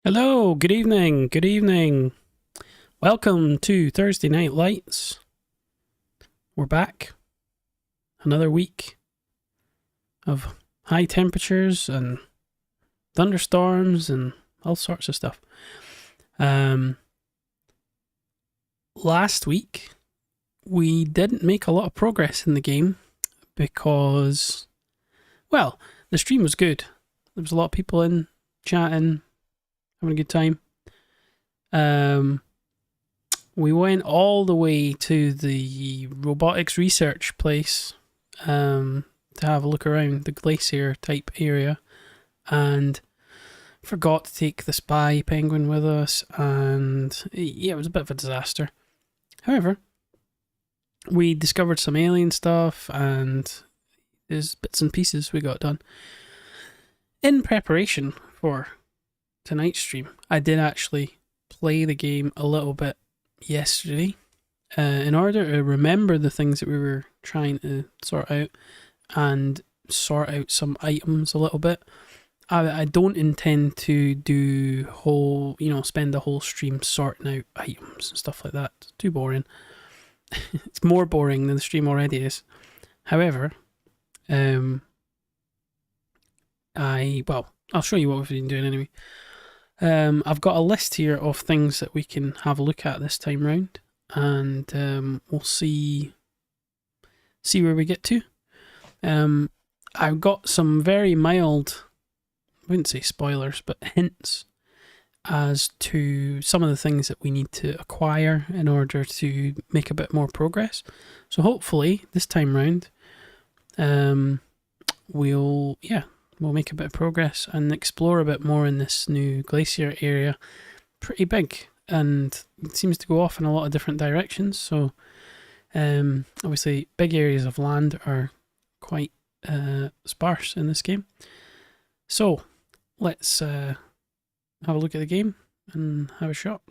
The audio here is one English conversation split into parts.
Hello, good evening, good evening. Welcome to Thursday Night Lights. We're back. Another week of high temperatures and thunderstorms and all sorts of stuff. Last week, we didn't make a lot of progress in the game because, well, the stream was good. There was a lot of people in, chatting, having a good time. We went all the way to the robotics research place to have a look around the glacier type area, and forgot to take the spy penguin with us, and yeah, it was a bit of a disaster. However, we discovered some alien stuff, and there's bits and pieces we got done. In preparation for tonight's stream, I did actually play the game a little bit yesterday in order to remember the things that we were trying to sort out and sort out some items a little bit. I don't intend to do spend the whole stream sorting out items and stuff like that. It's too boring. It's more boring than the stream already is. However, I'll show you what we've been doing anyway. I've got a list here of things that we can have a look at this time round, and we'll see where we get to. I've got some very mild, I wouldn't say spoilers, but hints as to some of the things that we need to acquire in order to make a bit more progress. So hopefully this time round, we'll make a bit of progress and explore a bit more in this new glacier area. Pretty big, and it seems to go off in a lot of different directions. So obviously big areas of land are quite sparse in this game. So let's have a look at the game and have a shot.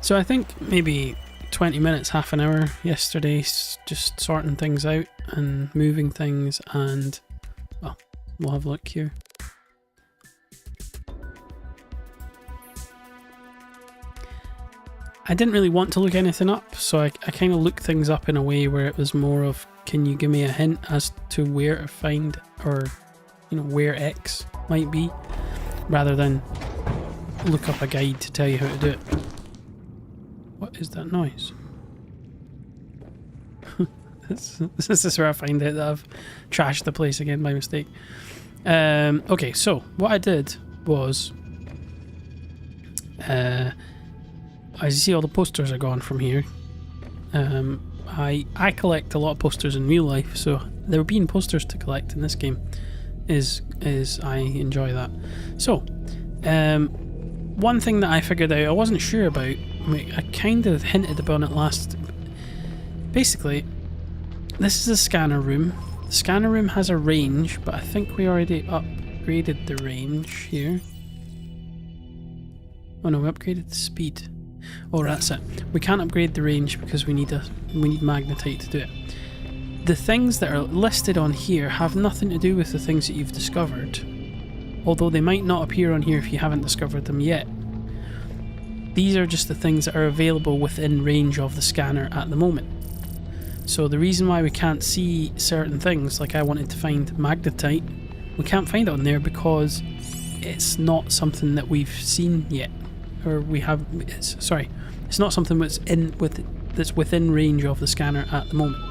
So I think maybe 20 minutes, half an hour yesterday, just sorting things out and moving things, and well, we'll have a look here. I didn't really want to look anything up, so I kind of looked things up in a way where it was more of, can you give me a hint as to where to find, or where X might be, rather than look up a guide to tell you how to do it. What is that noise? This is where I find out that I've trashed the place again by mistake. Okay, so what I did was, as you see, all the posters are gone from here. I collect a lot of posters in real life, so there being posters to collect in this game is I enjoy that. So, one thing that I figured out, I wasn't sure about, I kind of hinted upon it last. Basically, this is a scanner room. The scanner room has a range, but I think we already upgraded the range here. Oh no, we upgraded the speed. Oh, that's it. We can't upgrade the range because we need magnetite to do it. The things that are listed on here have nothing to do with the things that you've discovered, although they might not appear on here if you haven't discovered them yet. These are just the things that are available within range of the scanner at the moment. So the reason why we can't see certain things, like I wanted to find magnetite, we can't find it on there because it's not something that we've seen yet, or we have. It's not something that's within range of the scanner at the moment.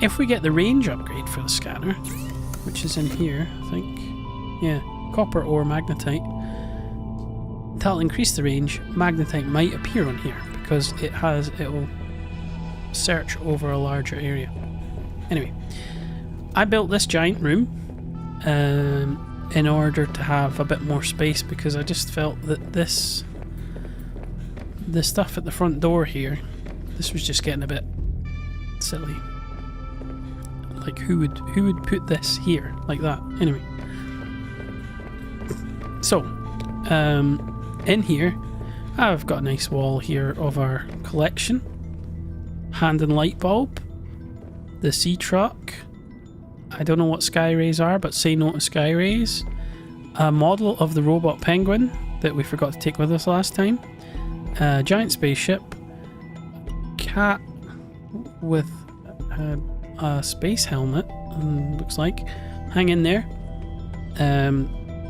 If we get the range upgrade for the scanner, which is in here, I think, yeah, copper or magnetite, that'll increase the range. Magnetite might appear on here because it'll search over a larger area. Anyway, I built this giant room in order to have a bit more space because I just felt that the stuff at the front door here, this was just getting a bit silly. Like who would put this here like that? Anyway, so in here I've got a nice wall here of our collection. Hand and light bulb, the sea truck, I don't know what sky rays are, but say no to sky rays, a model of the robot penguin that we forgot to take with us last time, a giant spaceship, cat with a space helmet, looks like, hang in there,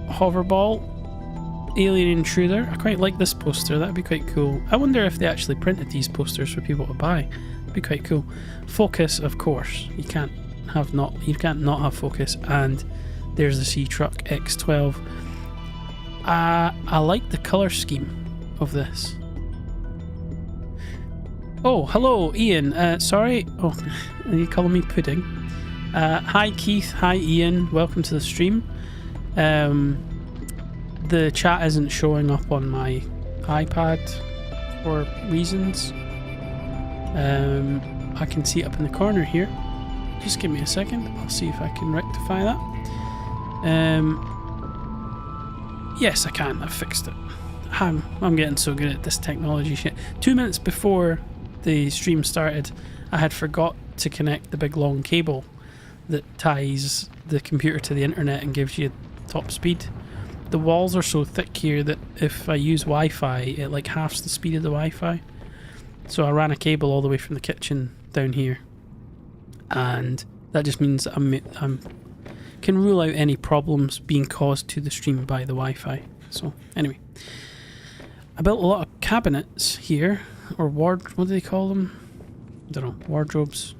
hoverball, alien intruder. I quite like this poster, that'd be quite cool. I wonder if they actually printed these posters for people to buy. It'd be quite cool. Focus, of course, you can't not have focus, and there's the sea truck X12. I like the colour scheme of this. Oh, hello, Ian. Sorry. Oh, you calling me Pudding? Hi, Keith. Hi, Ian. Welcome to the stream. The chat isn't showing up on my iPad for reasons. I can see it up in the corner here. Just give me a second. I'll see if I can rectify that. Yes, I can. I've fixed it. I'm getting so good at this technology shit. 2 minutes before the stream started, I had forgot to connect the big long cable that ties the computer to the internet and gives you top speed. The walls are so thick here that if I use Wi-Fi, it like halves the speed of the Wi-Fi. So I ran a cable all the way from the kitchen down here, and that just means that I'm can rule out any problems being caused to the stream by the Wi-Fi. So anyway, I built a lot of cabinets here, or what do they call them? I don't know, wardrobes.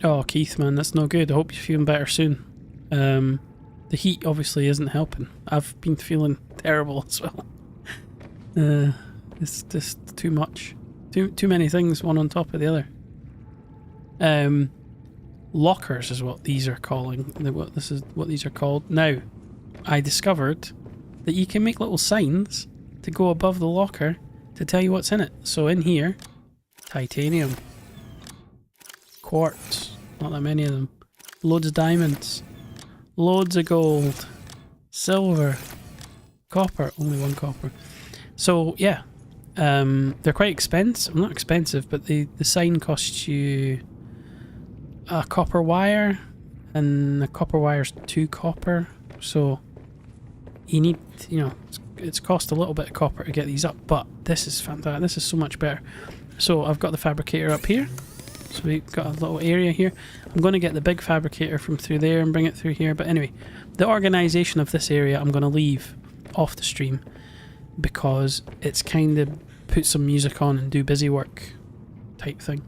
Oh, Keith, man, that's no good. I hope you're feeling better soon. The heat obviously isn't helping. I've been feeling terrible as well. It's just too much. Too many things, one on top of the other. Lockers is what these are calling. This is what these are called. Now, I discovered that you can make little signs to go above the locker to tell you what's in it. So in here, titanium, quartz, not that many of them, loads of diamonds, loads of gold, silver, copper, only one copper. So yeah, they're quite expensive. Not expensive, but the sign costs you a copper wire, and the copper wire's 2 copper. So you need, it's cost a little bit of copper to get these up. But this is fantastic. This is so much better. So I've got the fabricator up here. So we've got a little area here. I'm going to get the big fabricator from through there and bring it through here. But anyway, the organisation of this area I'm going to leave off the stream because it's kind of put some music on and do busy work type thing.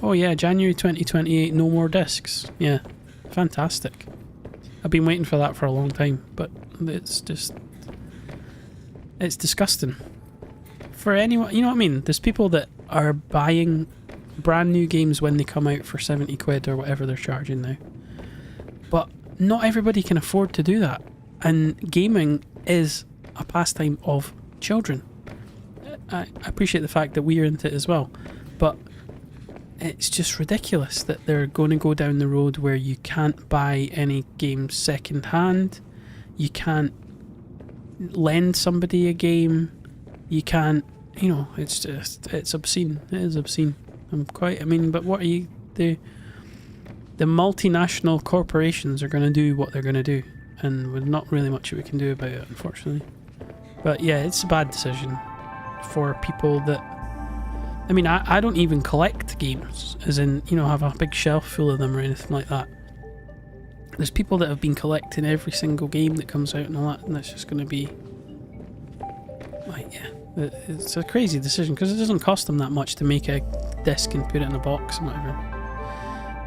Oh yeah, January 2028, no more discs. Yeah, fantastic. I've been waiting for that for a long time, but it's disgusting. For anyone, you know what I mean? There's people that are buying brand new games when they come out for 70 quid or whatever they're charging now. But not everybody can afford to do that. And gaming is a pastime of children. I appreciate the fact that we're into it as well. But it's just ridiculous that they're going to go down the road where you can't buy any games second hand. You can't lend somebody a game. You can't, you know, it's obscene. It is obscene. But what are you, the multinational corporations are going to do what they're going to do, and there's not really much we can do about it, unfortunately. But yeah, it's a bad decision for people that, I mean, I don't even collect games, as in, you know, have a big shelf full of them or anything like that. There's people that have been collecting every single game that comes out and all that, and that's just going to be, like, yeah, it's a crazy decision, because it doesn't cost them that much to make a disc and put it in a box and whatever.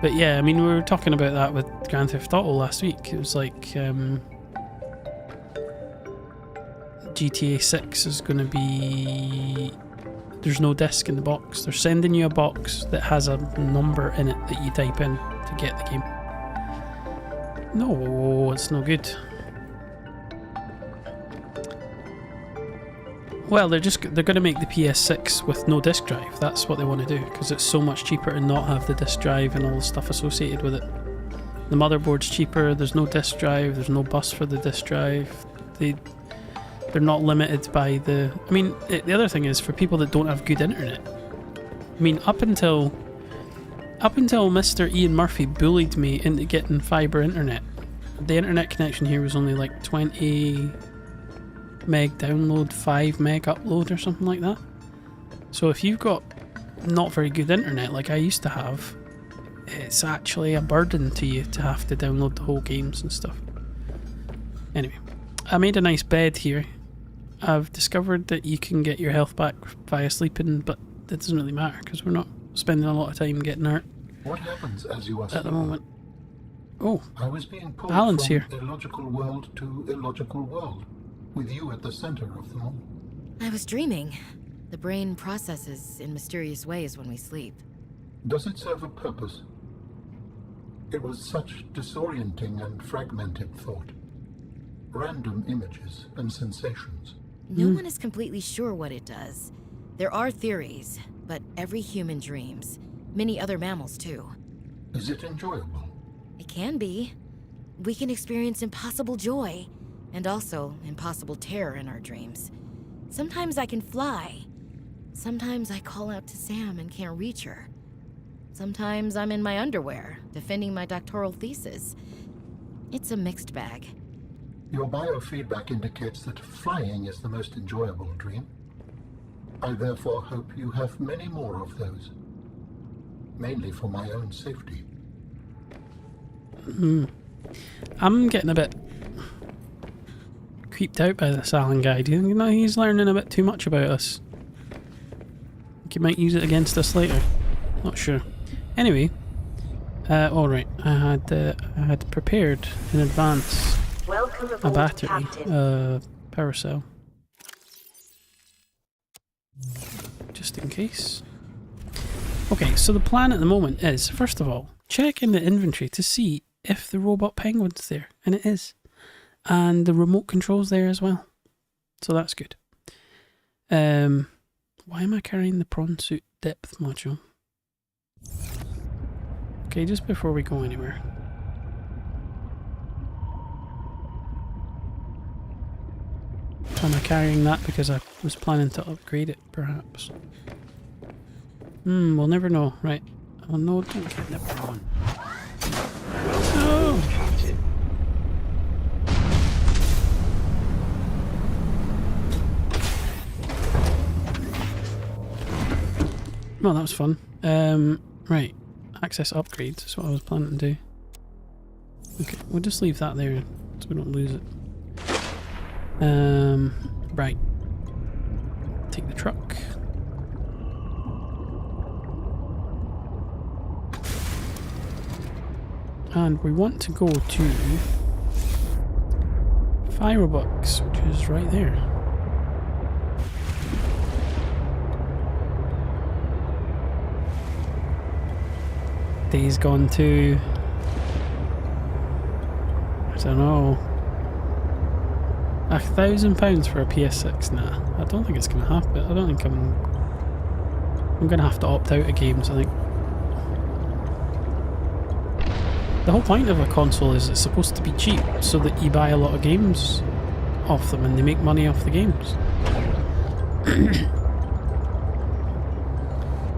But yeah, I mean, we were talking about that with Grand Theft Auto last week. It was like, GTA 6 is going to be, there's no disc in the box. They're sending you a box that has a number in it that you type in to get the game. No, it's no good. Well, they're going to make the PS6 with no disc drive. That's what they want to do, because it's so much cheaper to not have the disc drive and all the stuff associated with it. The motherboard's cheaper, there's no disc drive, there's no bus for the disc drive. They're not limited by the... I mean, the other thing is, for people that don't have good internet. I mean, up until Mr. Ian Murphy bullied me into getting fibre internet, the internet connection here was only like 20 meg download, 5 meg upload or something like that. So if you've got not very good internet like I used to have, it's actually a burden to you to have to download the whole games and stuff. Anyway, I made a nice bed here. I've discovered that you can get your health back via sleeping, but that doesn't really matter because we're not spending a lot of time getting hurt. What happens as you are at the moment? Oh, I was being pulled Alan's from here. illogical world to illogical world, with you at the center of them all. I was dreaming. The brain processes in mysterious ways when we sleep. Does it serve a purpose? It was such disorienting and fragmented thought. Random images and sensations. No one is completely sure what it does. There are theories, but every human dreams. Many other mammals too. Is it enjoyable? It can be. We can experience impossible joy, and also impossible terror in our dreams. Sometimes I can fly. Sometimes I call out to Sam and can't reach her. Sometimes I'm in my underwear, defending my doctoral thesis. It's a mixed bag. Your biofeedback indicates that flying is the most enjoyable dream. I therefore hope you have many more of those. Mainly for my own safety. I'm getting a bit creeped out by this Alan guy. Do you think he's learning a bit too much about us? He might use it against us later. Not sure. Anyway, alright, I had prepared in advance a battery, power cell, just in case. Okay, so the plan at the moment is, first of all, check in the inventory to see if the robot penguin's there, and it is. And the remote control's there as well. So that's good. Why am I carrying the prawn suit depth module? Okay, just before we go anywhere. Am I carrying that because I was planning to upgrade it, perhaps? We'll never know. Right. Oh no, don't get the prawn. No! Well, that was fun. Right. Access upgrades is what I was planning to do. Okay, we'll just leave that there so we don't lose it. Right. Take the truck. And we want to go to Firebox, which is right there. Days Gone 2. I don't know. £1,000 for a PS6? Nah, I don't think it's going to happen. I don't think I'm going to have to opt out of games, I think. The whole point of a console is it's supposed to be cheap so that you buy a lot of games off them and they make money off the games.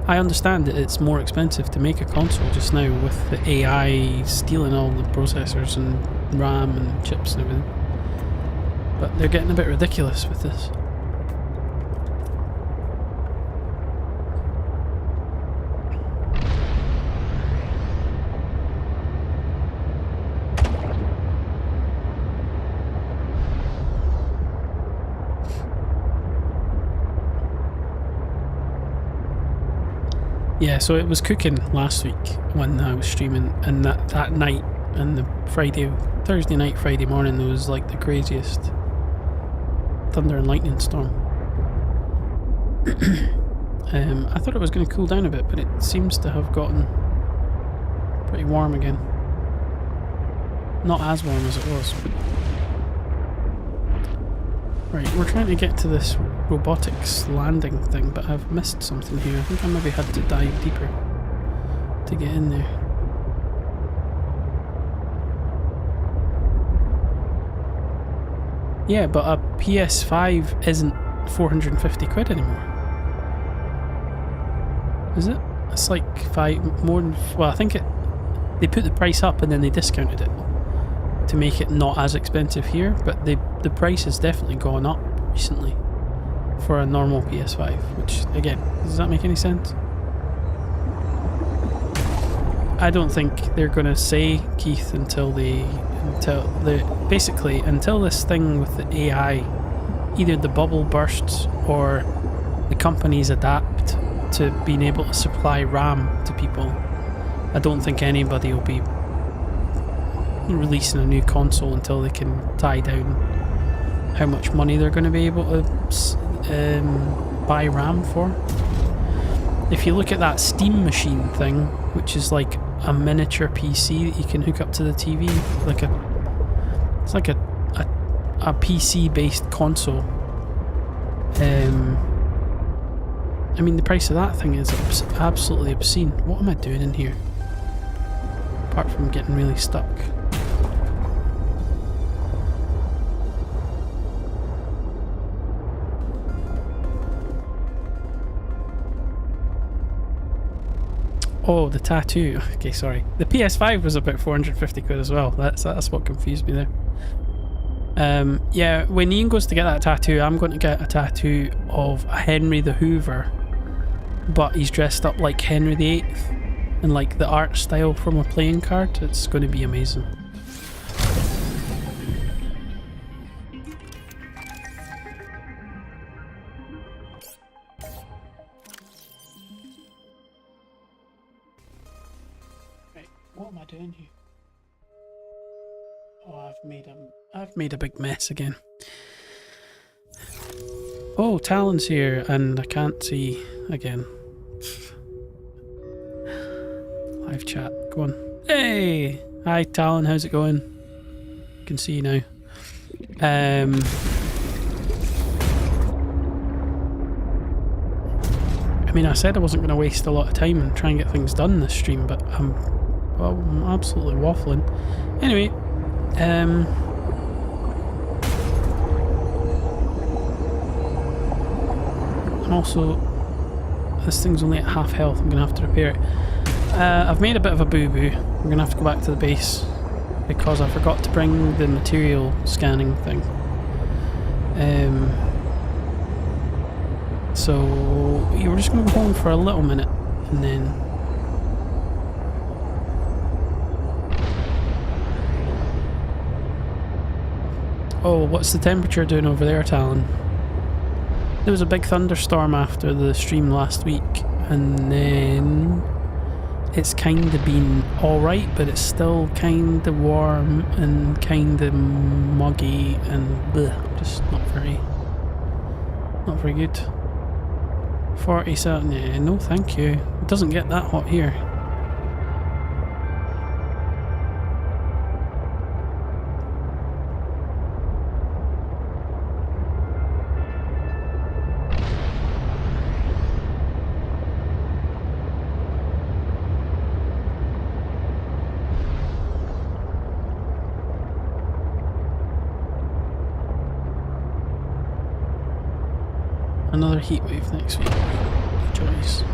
I understand that it's more expensive to make a console just now with the AI stealing all the processors and RAM and chips and everything. But they're getting a bit ridiculous with this. Yeah, so it was cooking last week when I was streaming, and that night and the Thursday night, Friday morning, there was like the craziest thunder and lightning storm. I thought it was going to cool down a bit, but it seems to have gotten pretty warm again. Not as warm as it was. Right, we're trying to get to this robotics landing thing, but I've missed something here. I think I maybe had to dive deeper to get in there. Yeah, but a PS5 isn't 450 quid anymore. Is it? It's like more than... Well, I think they put the price up and then they discounted it to make it not as expensive here, but the price has definitely gone up recently for a normal PS5, which, again, does that make any sense? I don't think they're going to say, Keith, until this thing with the AI, either the bubble bursts or the companies adapt to being able to supply RAM to people. I don't think anybody will be releasing a new console until they can tie down how much money they're going to be able to buy RAM for. If you look at that Steam machine thing, which is like a miniature PC that you can hook up to the TV, it's like a PC based console. I mean, the price of that thing is absolutely obscene. What am I doing in here? Apart from getting really stuck. Oh, the tattoo. Okay, sorry. The PS5 was about 450 quid as well. That's what confused me there. Yeah, when Ian goes to get that tattoo, I'm going to get a tattoo of Henry the Hoover, but he's dressed up like Henry VIII, and like the art style from a playing card. It's going to be amazing. What am I doing here? Oh, I've made a big mess again. Oh, Talon's here, and I can't see again. Live chat, go on. Hey! Hi Talon, how's it going? Can see you now. I mean, I said I wasn't going to waste a lot of time and try and get things done this stream, but I'm absolutely waffling. Anyway, and also, this thing's only at half health. I'm going to have to repair it. I've made a bit of a boo-boo. I'm going to have to go back to the base because I forgot to bring the material scanning thing. So we're just going to go home for a little minute and then... Oh, what's the temperature doing over there, Talon? There was a big thunderstorm after the stream last week, and then it's kind of been alright, but it's still kind of warm and kind of muggy and bleh, just not very good. 47, yeah, no thank you. It doesn't get that hot here. another heat wave next week. Choice.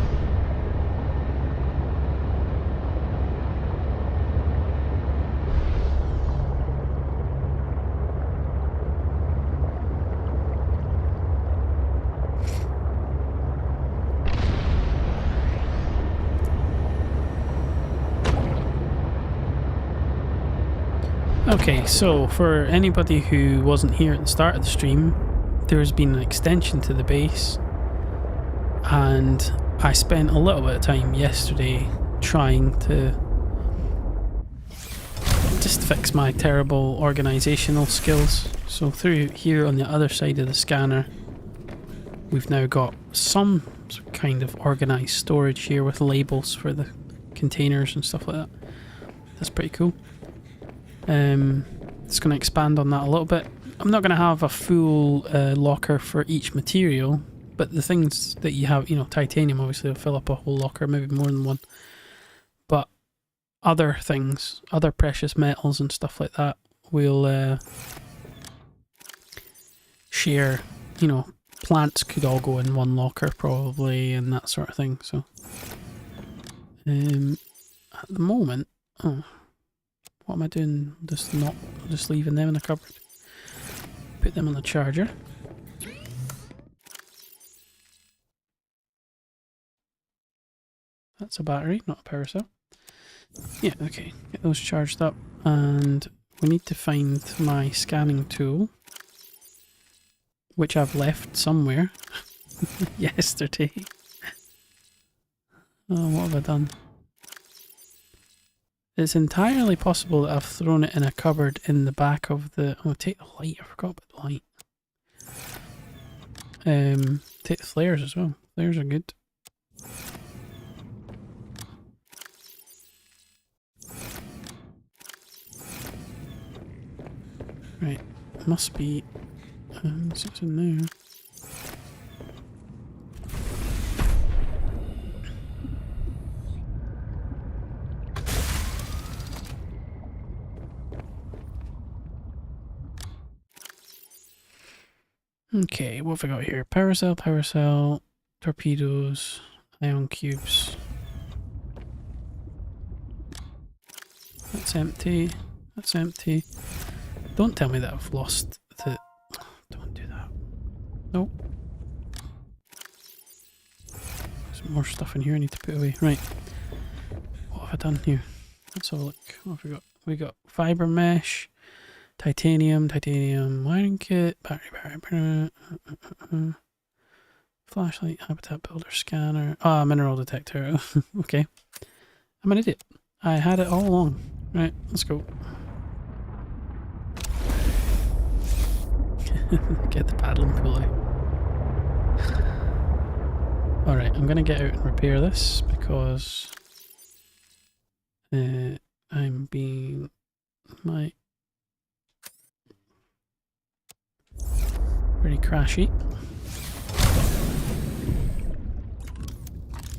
Okay, so for anybody who wasn't here at the start of the stream, there's been an extension to the base, and I spent a little bit of time yesterday trying to just fix my terrible organisational skills. So through here on the other side of the scanner, we've now got some kind of organised storage here with labels for the containers and stuff like that. That's pretty cool. It's going to expand on that a little bit. I'm not going to have a full locker for each material, but the things that you have, you know, titanium obviously will fill up a whole locker, maybe more than one. But other things, other precious metals and stuff like that, we'll share. You know, plants could all go in one locker probably, and that sort of thing. So, at the moment, what am I doing? Just leaving them in the cupboard. Put them on the charger. That's a battery, not a power cell. Yeah, okay. Get those charged up. And we need to find my scanning tool, which I've left somewhere yesterday. Oh, what have I done? It's entirely possible that I've thrown it in a cupboard in the back of the... Oh, take the light. I forgot about the light. Take the flares as well. Flares are good. Right. Must be... what's in there? Okay, what have I got here? Power cell, torpedoes, ion cubes. That's empty. That's empty. Don't tell me that I've lost the... Don't do that. Nope. There's more stuff in here I need to put away. Right. What have I done here? Let's have a look. What have we got? We got fibre mesh. Titanium, wiring kit, battery, flashlight, habitat builder, scanner, mineral detector. Okay. I'm an idiot. I had it all along. Right, let's go. Get the paddle and pull out. Alright, I'm gonna get out and repair this because I'm being pretty crashy.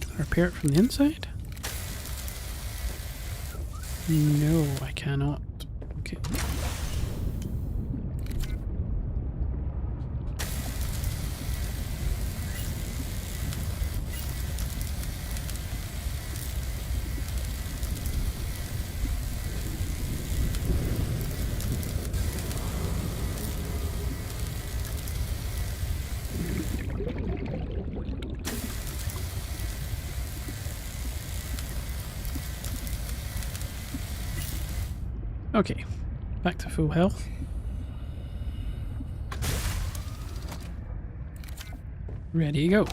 Can I repair it from the inside? No, I cannot. Okay. Okay, back to full health. Ready to go.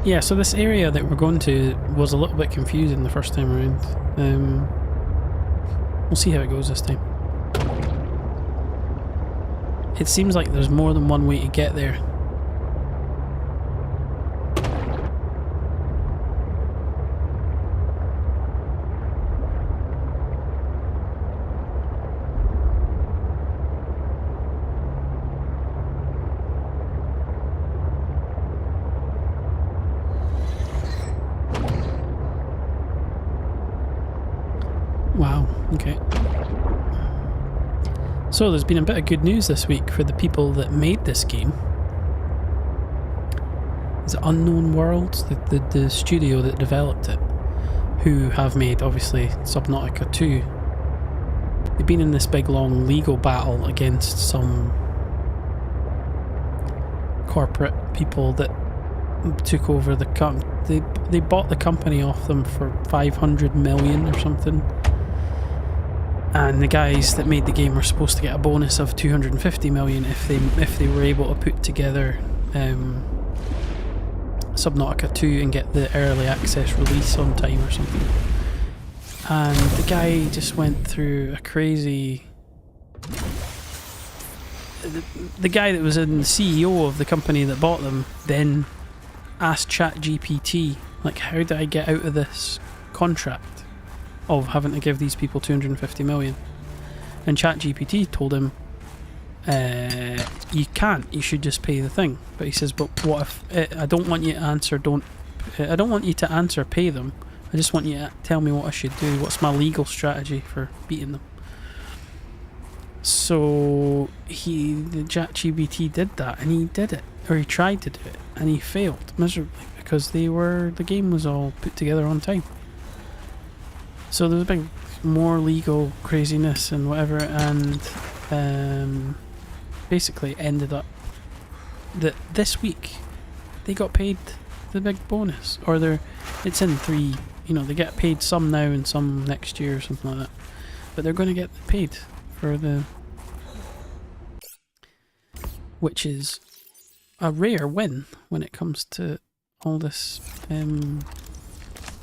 Yeah, so this area that we're going to was a little bit confusing the first time around. We'll see how it goes this time. It seems like there's more than one way to get there. So there's been a bit of good news this week for the people that made this game. Is it Unknown Worlds, the studio that developed it, who have made, obviously, Subnautica 2. They've been in this big long legal battle against some corporate people that took over the they bought the company off them for 500 million or something. And the guys that made the game were supposed to get a bonus of 250 million if they were able to put together Subnautica 2 and get the early access release on time or something. And the guy just went through a crazy... The guy that was in the CEO of the company that bought them then asked ChatGPT, like, how do I get out of this contract of having to give these people 250 million? And ChatGPT told him, you can't, you should just pay the thing. But he says, but what if I don't want you to answer pay them, I just want you to tell me what I should do, what's my legal strategy for beating them. So the ChatGPT did that, and he did it, or he tried to do it, and he failed miserably because the game was all put together on time. So there was a big more legal craziness and whatever, and basically ended up that this week they got paid the big bonus, or it's in 3, they get paid some now and some next year or something like that, but they're going to get paid for which is a rare win when it comes to all this.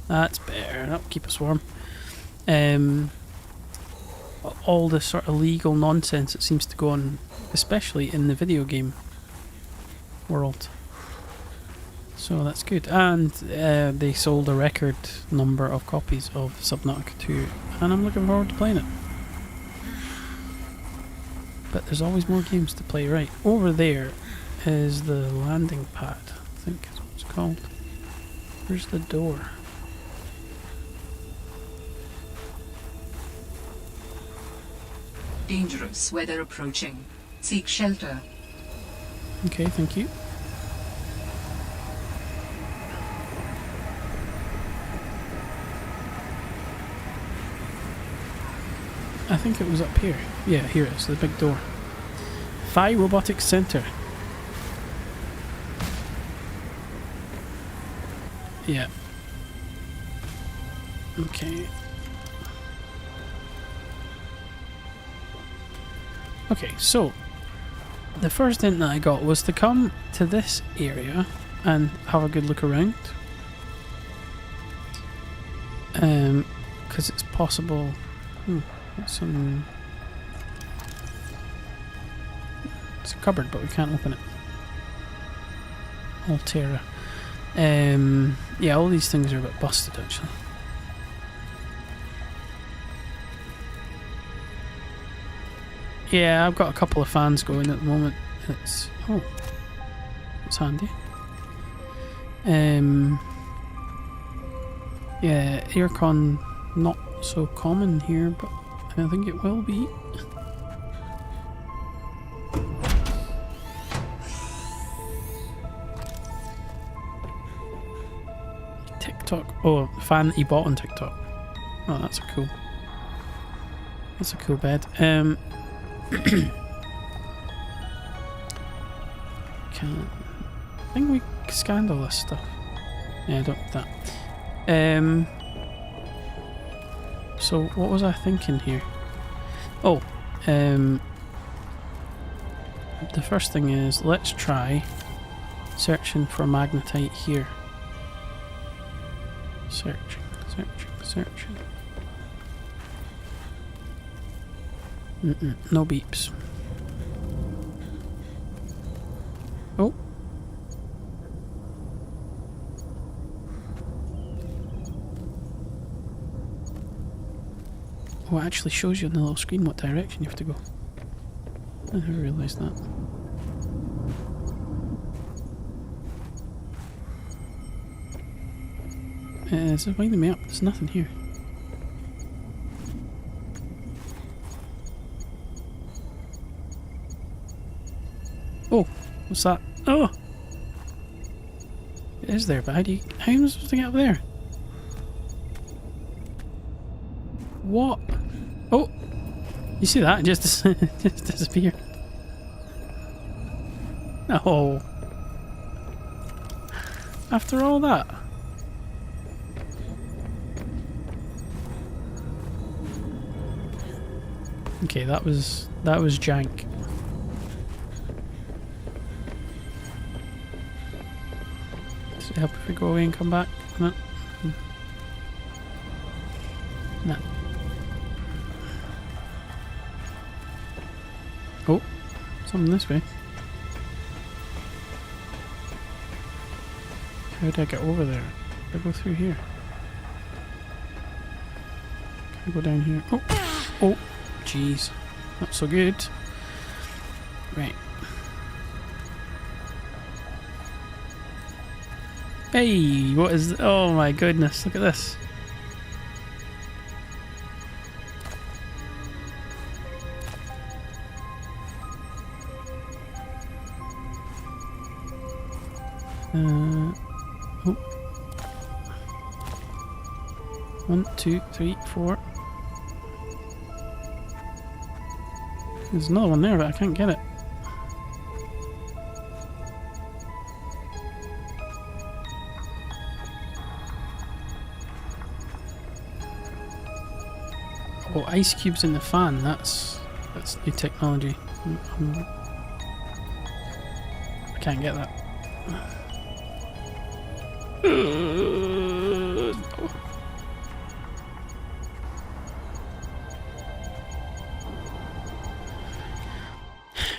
That's better, that'll keep us warm. All this sort of legal nonsense that seems to go on, especially in the video game world. So that's good. And they sold a record number of copies of Subnautica 2, and I'm looking forward to playing it. But there's always more games to play. Right, over there is the landing pad, I think is what it's called. Where's the door? Dangerous weather approaching. Seek shelter. Okay, thank you. I think it was up here. Yeah, here it is, the big door. Phi Robotics Center. Yeah. Okay. Okay, so the first hint that I got was to come to this area and have a good look around. Because it's possible... it's a cupboard, but we can't open it. Altera. Yeah, all these things are a bit busted, actually. Yeah, I've got a couple of fans going at the moment. It's handy. Yeah, aircon not so common here, but I think it will be. TikTok. Oh, the fan that you bought on TikTok. Oh, that's a cool bed. I think we scanned all this stuff. Yeah, I don't need that. So what was I thinking here? Oh, the first thing is, let's try searching for magnetite here. Searching. No beeps. Oh. Oh, it actually shows you on the little screen what direction you have to go. I never realised that. It's winding me up. There's nothing here. Oh, what's that? Oh! It is there, but how am I supposed to get up there? What? Oh! You see that? It just, just disappeared. No. After all that? Okay, that was jank. Does it help if we go away and come back? No. No. Oh, something this way. How did I get over there? Did I go through here? Can I go down here? Oh! Oh! Jeez. Not so good. Right. Hey! What is... Oh my goodness, look at this. Oh. 1, 2, 3, 4. There's another one there, but I can't get it. Oh, ice cubes in the fan. That's new technology. I can't get that.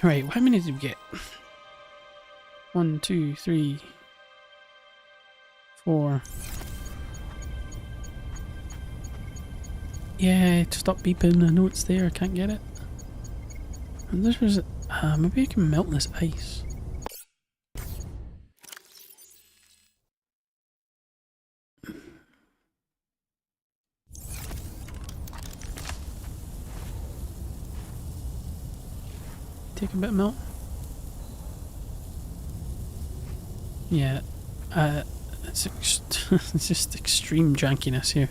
Right, how many did we get? 1, 2, 3, 4. Yeah, stop beeping. I know it's there. I can't get it. And this was... maybe I can melt this ice. Take a bit of melt. Yeah, it's it's just extreme jankiness here.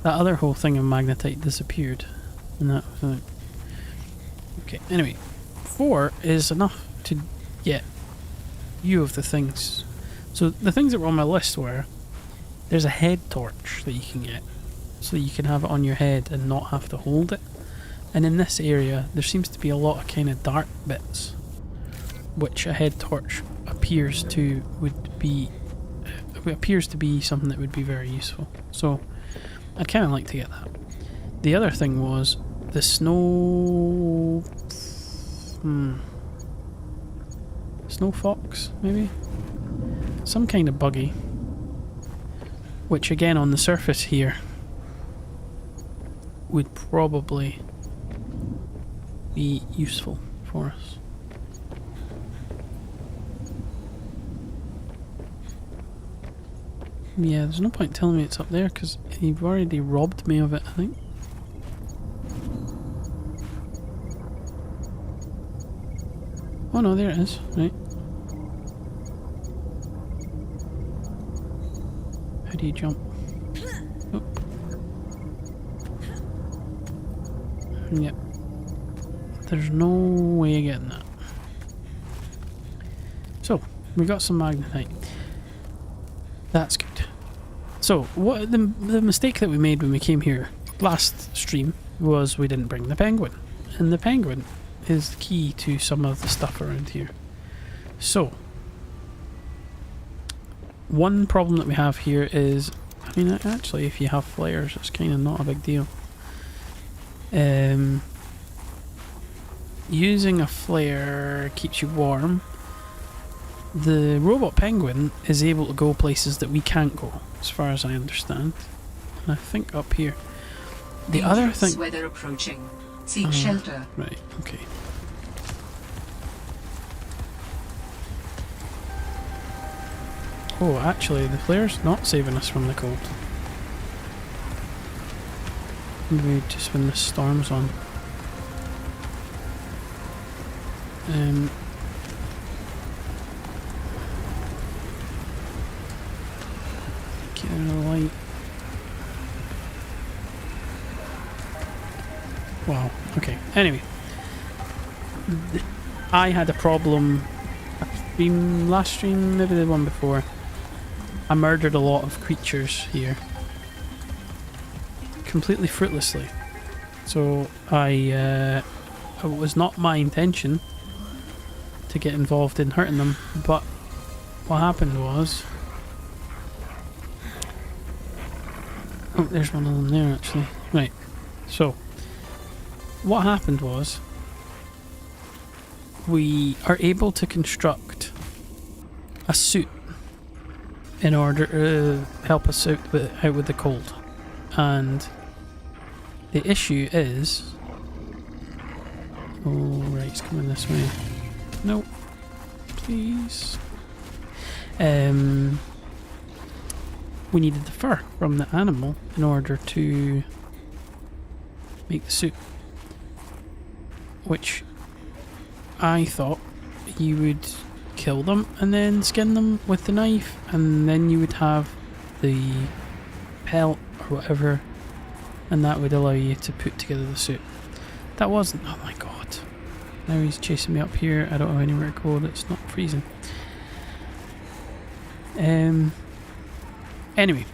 That other whole thing of magnetite disappeared, and that was okay. Anyway, 4 is enough to get you of the things. So the things that were on my list were: there's a head torch that you can get, so that you can have it on your head and not have to hold it. And in this area, there seems to be a lot of kind of dark bits, which a head torch appears to be something that would be very useful. So I'd kind of like to get that. The other thing was the snow fox, maybe some kind of buggy, which again on the surface here would probably be useful for us. Yeah, there's no point telling me it's up there because you've already robbed me of it, I think. Oh no, there it is, right. How do you jump? Oh. Yep. There's no way of getting that. So, we got some magnetite. That's good. So, what the mistake that we made when we came here last stream was we didn't bring the penguin. And the penguin is the key to some of the stuff around here. So, one problem that we have here is, I mean, actually, if you have flares, it's kind of not a big deal. Using a flare keeps you warm. The robot penguin is able to go places that we can't go, as far as I understand. And I think up here. The other thing... weather approaching. Seek shelter. Right, okay. Oh, actually, the flare's not saving us from the cold. Maybe just when the storm's on. Anyway, I had a problem. Last stream, maybe the one before. I murdered a lot of creatures here, completely fruitlessly. So it was not my intention to get involved in hurting them, but what happened was, oh, there's one of them there actually. Right, so what happened was we are able to construct a suit in order to help us out with the cold, and the issue is, oh right, it's coming this way. No, please. We needed the fur from the animal in order to make the suit, which I thought you would kill them and then skin them with the knife, and then you would have the pelt or whatever, and that would allow you to put together the suit. That wasn't. Oh my god. Now he's chasing me up here. I don't have anywhere to go that's not freezing. Anyway,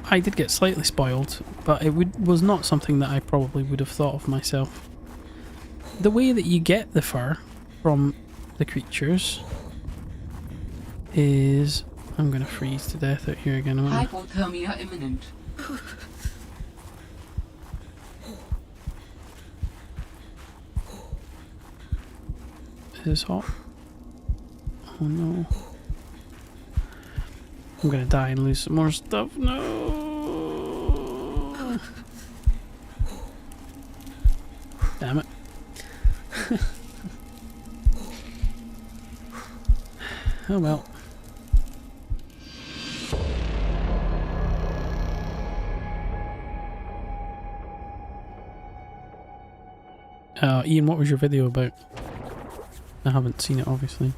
I did get slightly spoiled, but it was not something that I probably would have thought of myself. The way that you get the fur from the creatures is... I'm going to freeze to death out here again. Hypothermia imminent. Is this hot? Oh no. I'm going to die and lose some more stuff. No! Damn it. Oh well. Ian, what was your video about? I haven't seen it, obviously.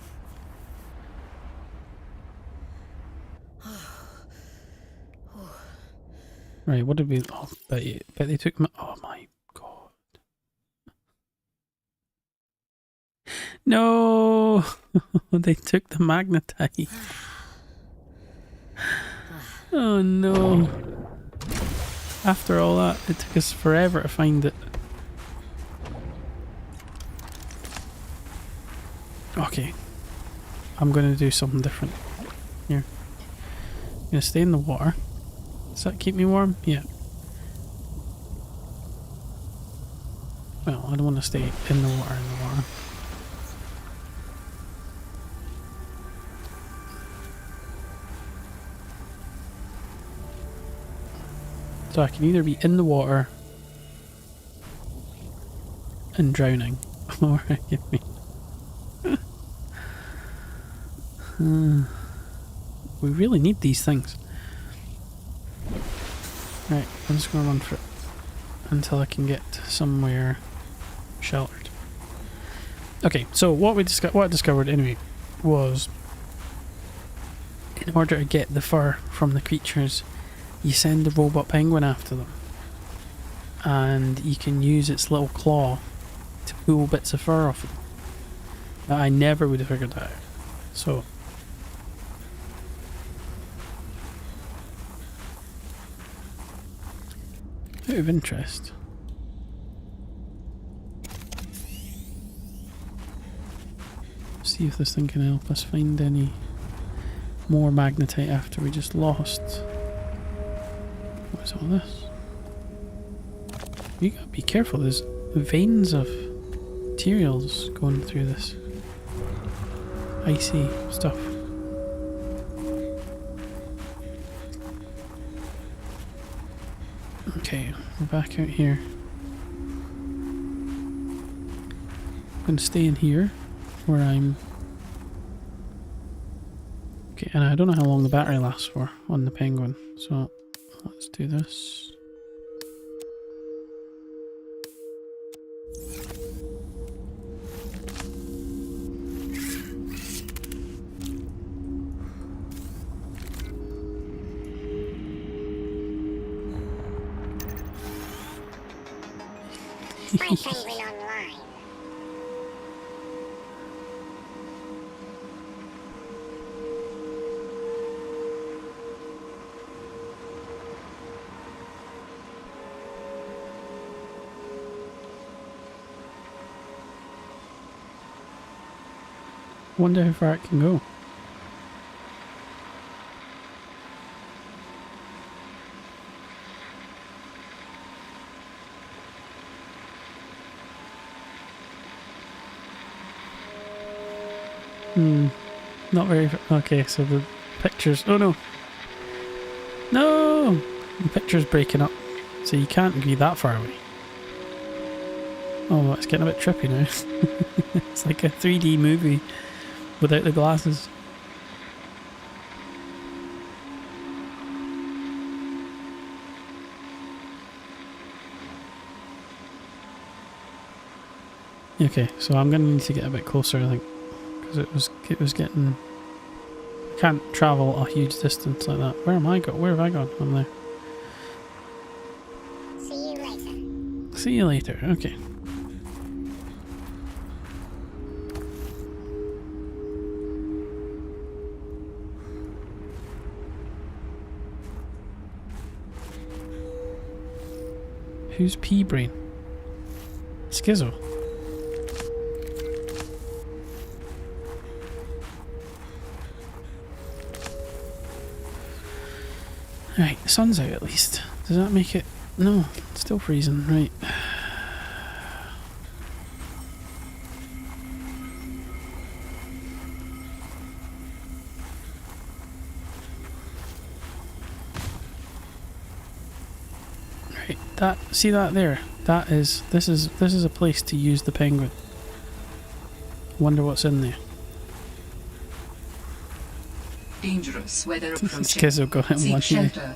Right, what did we... Oh, bet they took my... Oh my god. No! They took the magnetite. Oh no. After all that, it took us forever to find it. Okay. I'm going to do something different. Here. I'm going to stay in the water. Does that keep me warm? Yeah. Well, I don't want to stay in the water. So I can either be in the water and drowning, or I can be... we really need these things. Right, I'm just going to run for it until I can get somewhere sheltered. Okay, so what I discovered anyway was, in order to get the fur from the creatures, you send the robot penguin after them, and you can use its little claw to pull bits of fur off them. Now, I never would have figured that out. So out of interest, see if this thing can help us find any more magnetite after we just lost. What is all this? You gotta be careful, there's veins of materials going through this icy stuff. Okay, we're back out here. I'm going to stay in here where I'm... Okay, and I don't know how long the battery lasts for on the penguin, so let's do this. Spy Penguin Online. Wonder how far it can go. Not very. Okay, so the pictures. Oh no! No! The picture's breaking up, so you can't be that far away. Oh, it's getting a bit trippy now. It's like a 3D movie without the glasses. Okay, so I'm gonna need to get a bit closer, I think, because it was getting. I can't travel a huge distance like that. Where am I go? Where have I gone? I'm there. See you later. See you later. Okay. Who's P-Brain? Schizo. Right, the sun's out at least. Does that make it... No, it's still freezing. Right. Right, that... See that there? That is... This is a place to use the penguin. Wonder what's in there. Dangerous weather approaching. Schizo got it in Seek one day. shelter.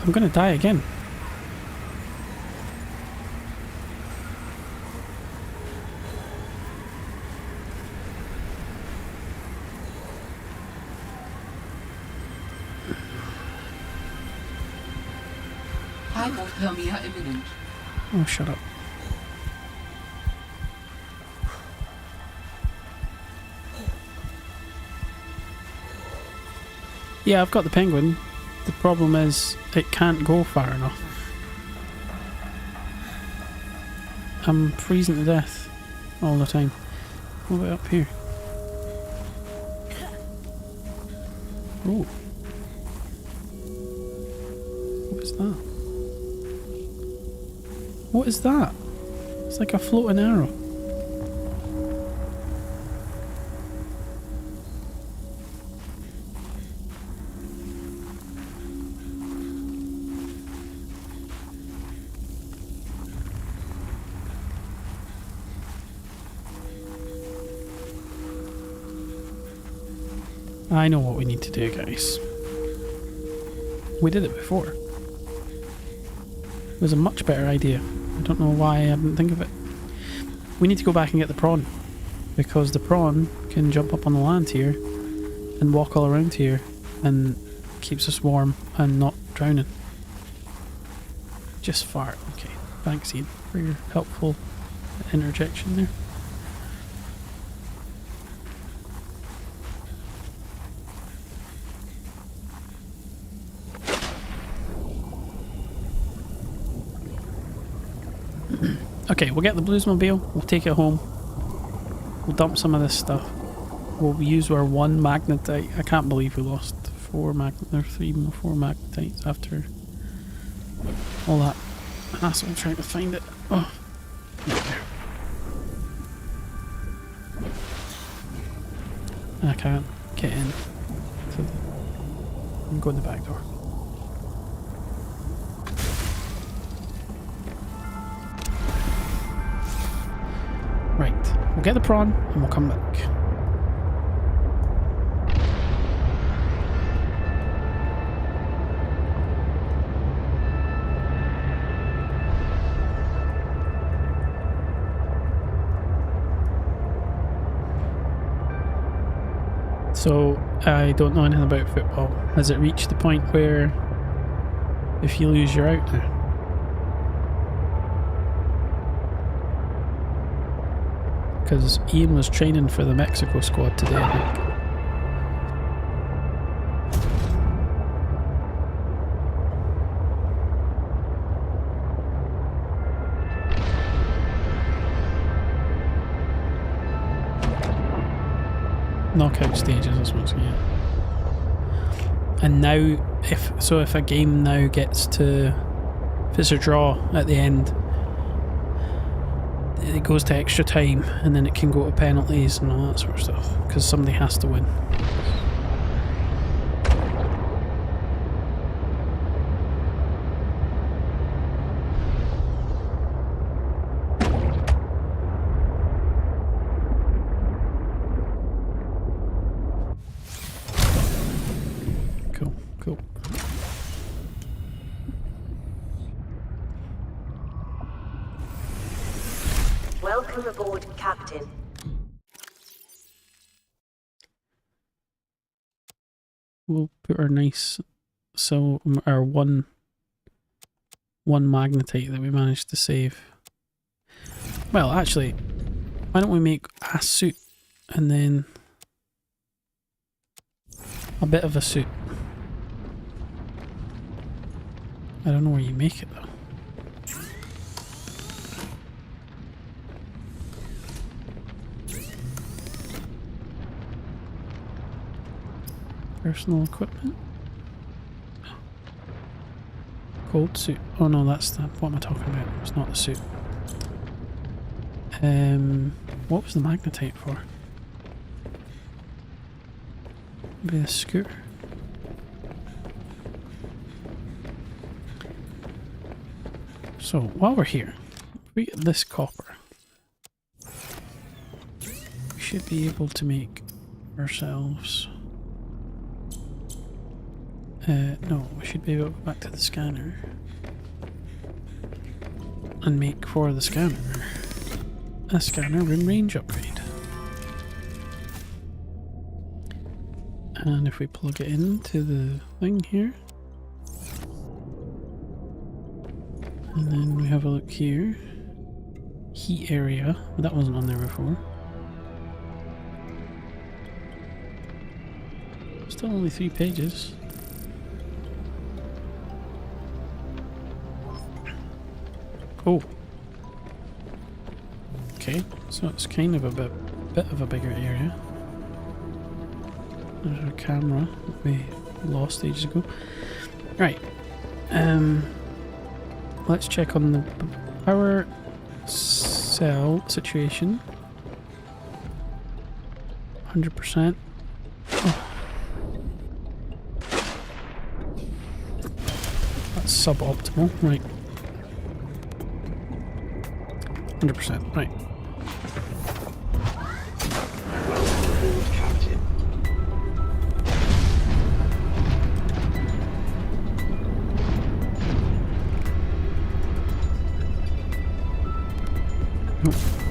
I'm gonna die again. Hypothermia imminent. Oh, shut up. Yeah, I've got the penguin. The problem is it can't go far enough. I'm freezing to death all the time. What about up here? Oh. What is that? What is that? It's like a floating arrow. I know what we need to do, guys. We did it before. It was a much better idea. I don't know why I didn't think of it. We need to go back and get the prawn. Because the prawn can jump up on the land here and walk all around here and keeps us warm and not drowning. Just fart. Okay. Thanks, Ian, for your helpful interjection there. Okay, we'll get the Bluesmobile, we'll take it home, we'll dump some of this stuff, we'll use our one magnetite. I can't believe we lost 3 or 4 magnetites after all that hassle trying to find it. Oh, right there. I can't get in. I'm going the back door. Right, we'll get the prawn and we'll come back. So, I don't know anything about football. Has it reached the point where if you lose, you're out now? Because Ian was training for the Mexico squad today, I think. Knockout stages, I suppose, yeah. And now, if a game now gets to, if it's a draw at the end, it goes to extra time, and then it can go to penalties and all that sort of stuff, because somebody has to win. Cool. Welcome aboard, Captain. We'll put our our one magnetite that we managed to save. Well, actually, why don't we make a suit and then a bit of a suit. I don't know where you make it though. Personal equipment. Cold suit. Oh no, that's the. What am I talking about? It's not the suit. What was the magnetite for? Maybe a scooter. So while we're here, if we get this copper, we should be able to make ourselves. No, we should be able to go back to the scanner and make for the scanner a scanner room range upgrade. And if we plug it into the thing here, and then we have a look here, heat area, that wasn't on there before. Still only 3 pages. Oh. Okay, so it's kind of a bit of a bigger area. There's our camera that we lost ages ago. Right. Let's check on the power cell situation. 100%. Oh. That's suboptimal, right. 100%, right. Captain.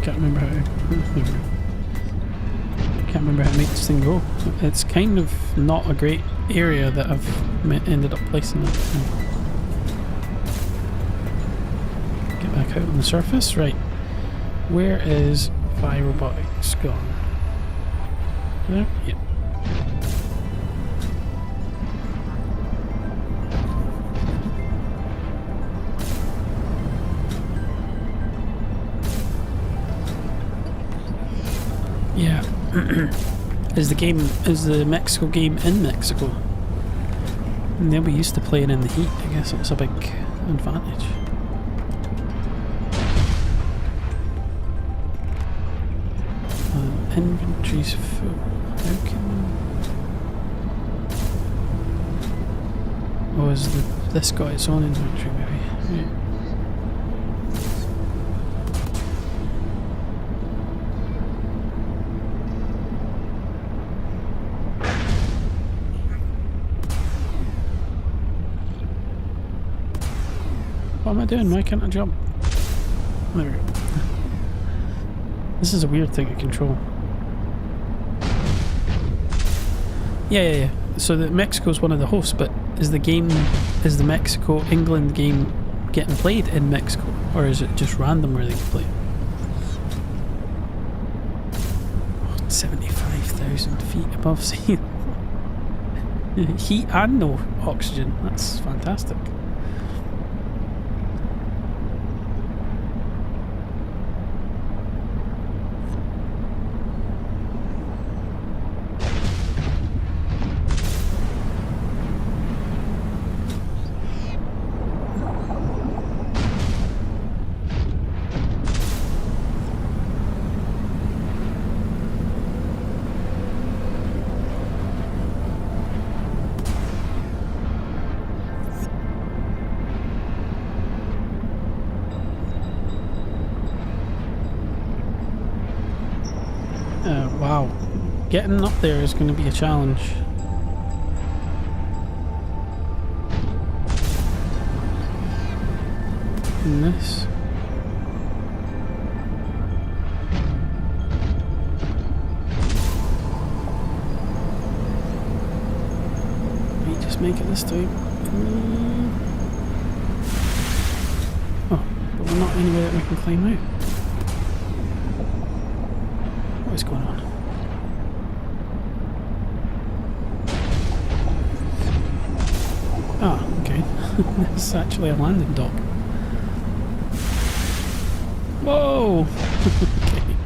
Can't remember how to make this thing go. It's kind of not a great area that I've ended up placing it. Get back out on the surface, right. Where is Vi Robotics gone? There? Yeah. Yeah. Is the Mexico game in Mexico? And they'll be used to playing in the heat. I guess it's a big advantage. Inventory's full. How can... Oh, has this got its own inventory maybe? Yeah. What am I doing? Why can't I jump? There we go. This is a weird thing to control. Yeah. So that Mexico's one of the hosts, but is the Mexico-England game getting played in Mexico? Or is it just random where they can play it? 75,000 feet above sea. Heat and no oxygen. That's fantastic. Wow. Getting up there is going to be a challenge. And this. Might just make it this time. Oh, but we're not anywhere that we can climb out. What is going on? Ah, okay. This is actually a landing dock. Whoa! Okay.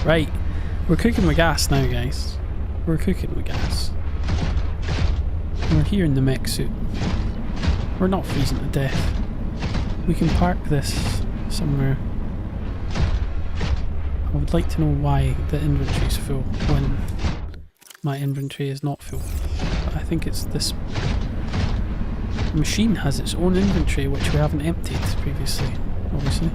Right. We're cooking with gas now, guys. We're cooking with gas. We're here in the mech suit. We're not freezing to death. We can park this somewhere. I would like to know why the inventory is full when my inventory is not full. But I think it's this machine has its own inventory which we haven't emptied previously, obviously.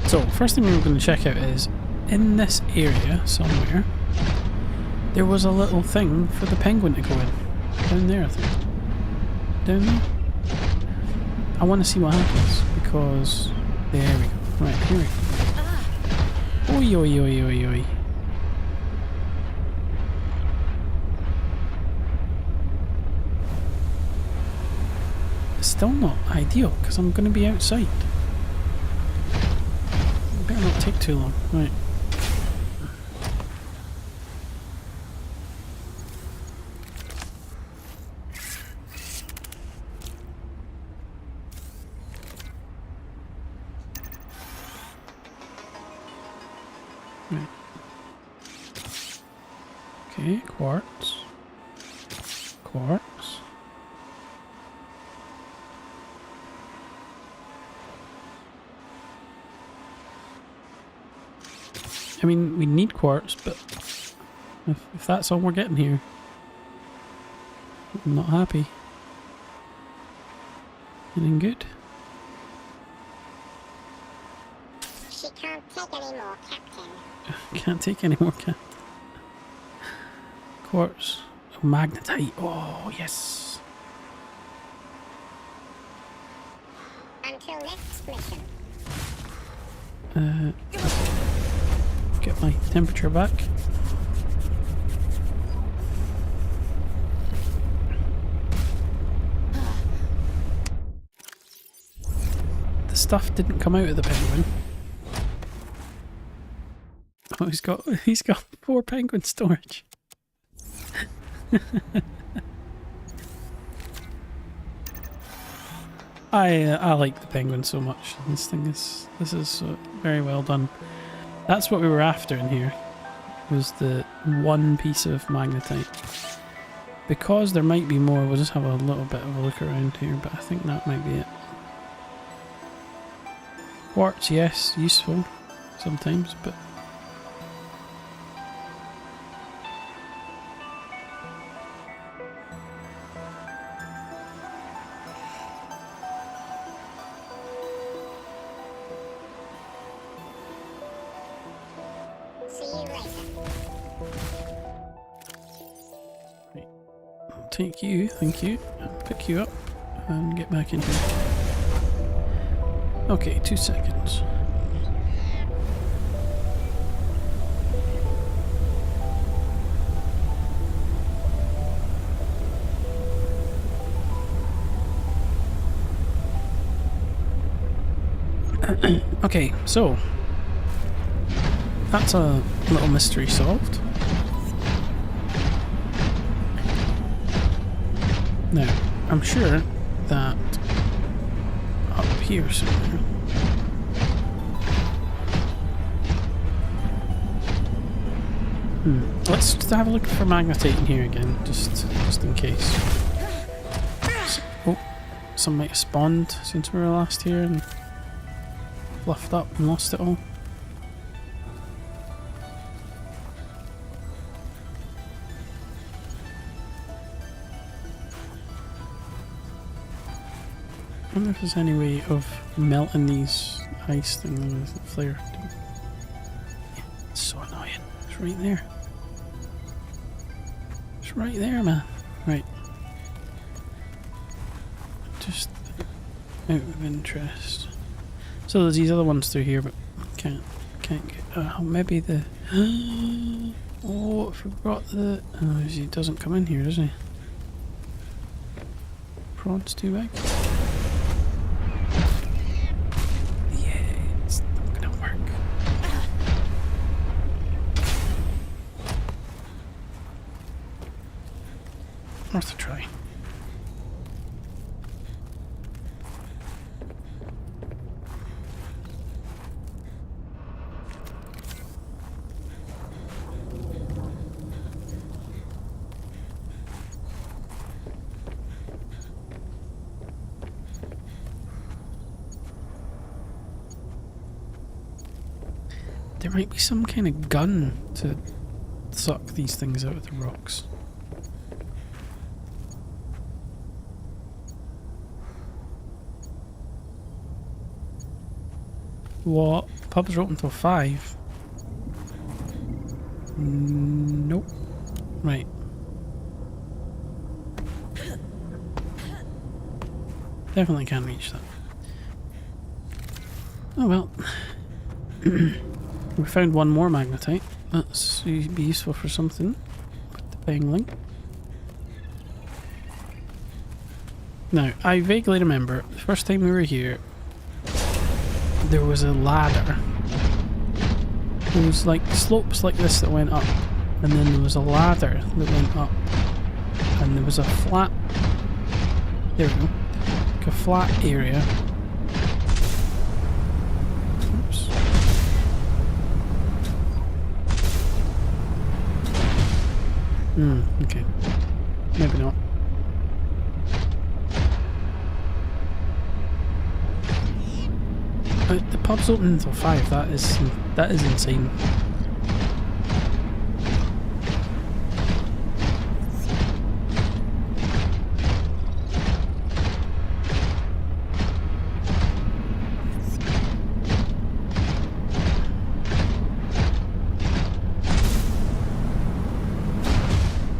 So, first thing we were going to check out is, in this area somewhere, there was a little thing for the penguin to go in. Down there, I think. Down there? I want to see what happens, because... There we go. Right, here we go. Oi, oi, oi, oi, oi. It's still not ideal, because I'm going to be outside. Better not take too long. Right. Right. Okay, quartz. Quartz. I mean, we need quartz, but if that's all we're getting here, I'm not happy. Anything good? She can't take any more, Captain. Can't take any more, Captain. Quartz. Oh, magnetite. Oh, yes. Until next mission. Get my temperature back. The stuff didn't come out of the penguin. Oh, he's got 4 penguin storage. I like the penguin so much. This is very well done. That's what we were after in here, was the one piece of magnetite. Because there might be more, we'll just have a little bit of a look around here, but I think that might be it. Quartz, yes, useful sometimes, but... See you later. take you, thank you, pick you up, and get back in here. Okay, 2 seconds. Okay, so that's a little mystery solved. Now, I'm sure that up here somewhere. Let's just have a look for magnetite in here again, just in case. Oh, some might have spawned since we were last here and fluffed up and lost it all. I wonder if there's any way of melting these ice things with the flare. Yeah, it's so annoying. It's right there. It's right there, man. Right. Just out of interest. So there's these other ones through here, but can't get. Maybe the. Oh, I forgot the. Oh, he doesn't come in here, does he? Prod's too big. Worth a try. There might be some kind of gun to suck these things out of the rocks. What? Pubs are open till 5. Nope. Right. Definitely can't reach that. Oh well. We found one more magnetite. That's be useful for something. With the pangling. Now, I vaguely remember the first time we were here, there was a ladder. There was like slopes like this that went up, and then there was a ladder that went up, and there was a flat. There we go. Like a flat area. Oops. Okay. Maybe not. The pub's open until 5. That is insane.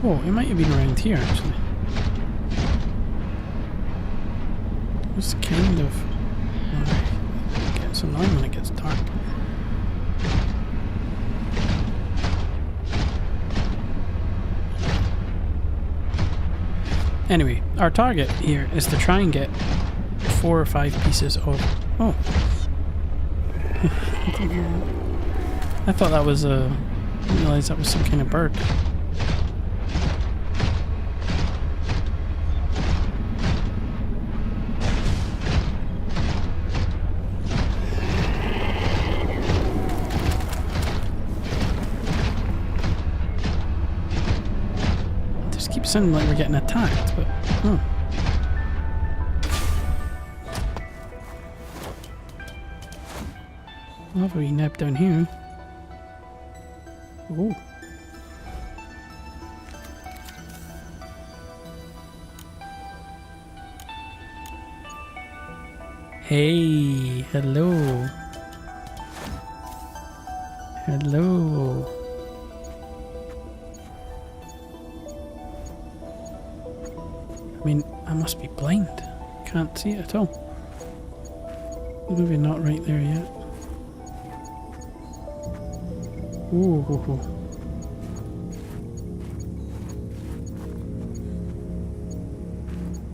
Oh, it might have been around here actually. It's kind of. It's annoying when it gets dark. Anyway, our target here is to try and get 4 or 5 pieces of. Oh. I thought that was a. I didn't realize that was some kind of bird. Sounding like we're getting attacked, but oh. We'll have a wee nap down here. Oh. Hey, hello. Hello. I mean, I must be blind. Can't see it at all. Maybe not right there yet. Ooh, ho, ho.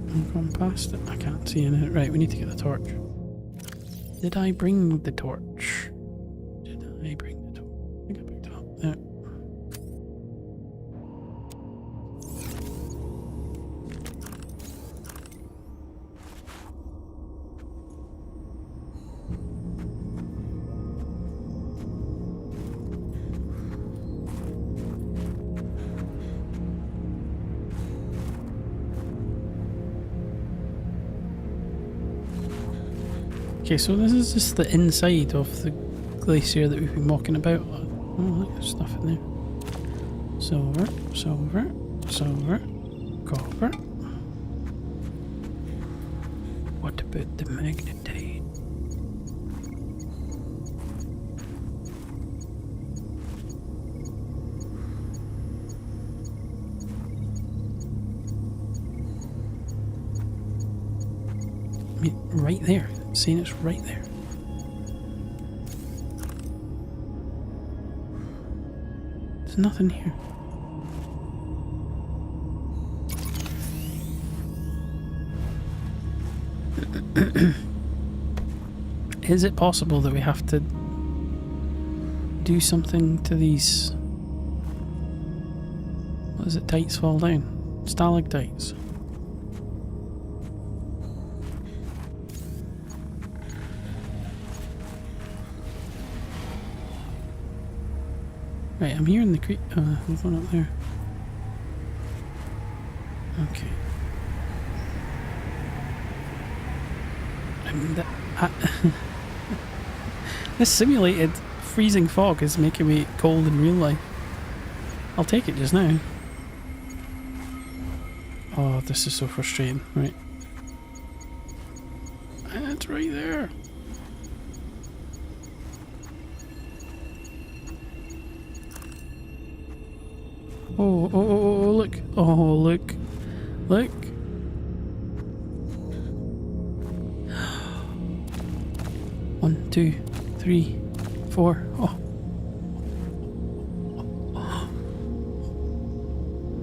I've gone past it. I can't see in it. Right, we need to get the torch. Did I bring the torch? Did I bring the torch? I think I picked it up. There. Okay, so this is just the inside of the glacier that we've been walking about. Oh, look, there's stuff in there. Silver, silver, silver, copper. What about the magnetite? I mean, right there. Seeing it's right there. There's nothing here. Is it possible that we have to do something to these? What is it? Tights fall down. Stalactites. Right, I'm hearing the creek. There's one up there. Okay. I mean, this simulated freezing fog is making me cold in real life. I'll take it just now. Oh, this is so frustrating. Right. It's right there. Oh, look. Oh, look. Look. One, two, three, four. Oh.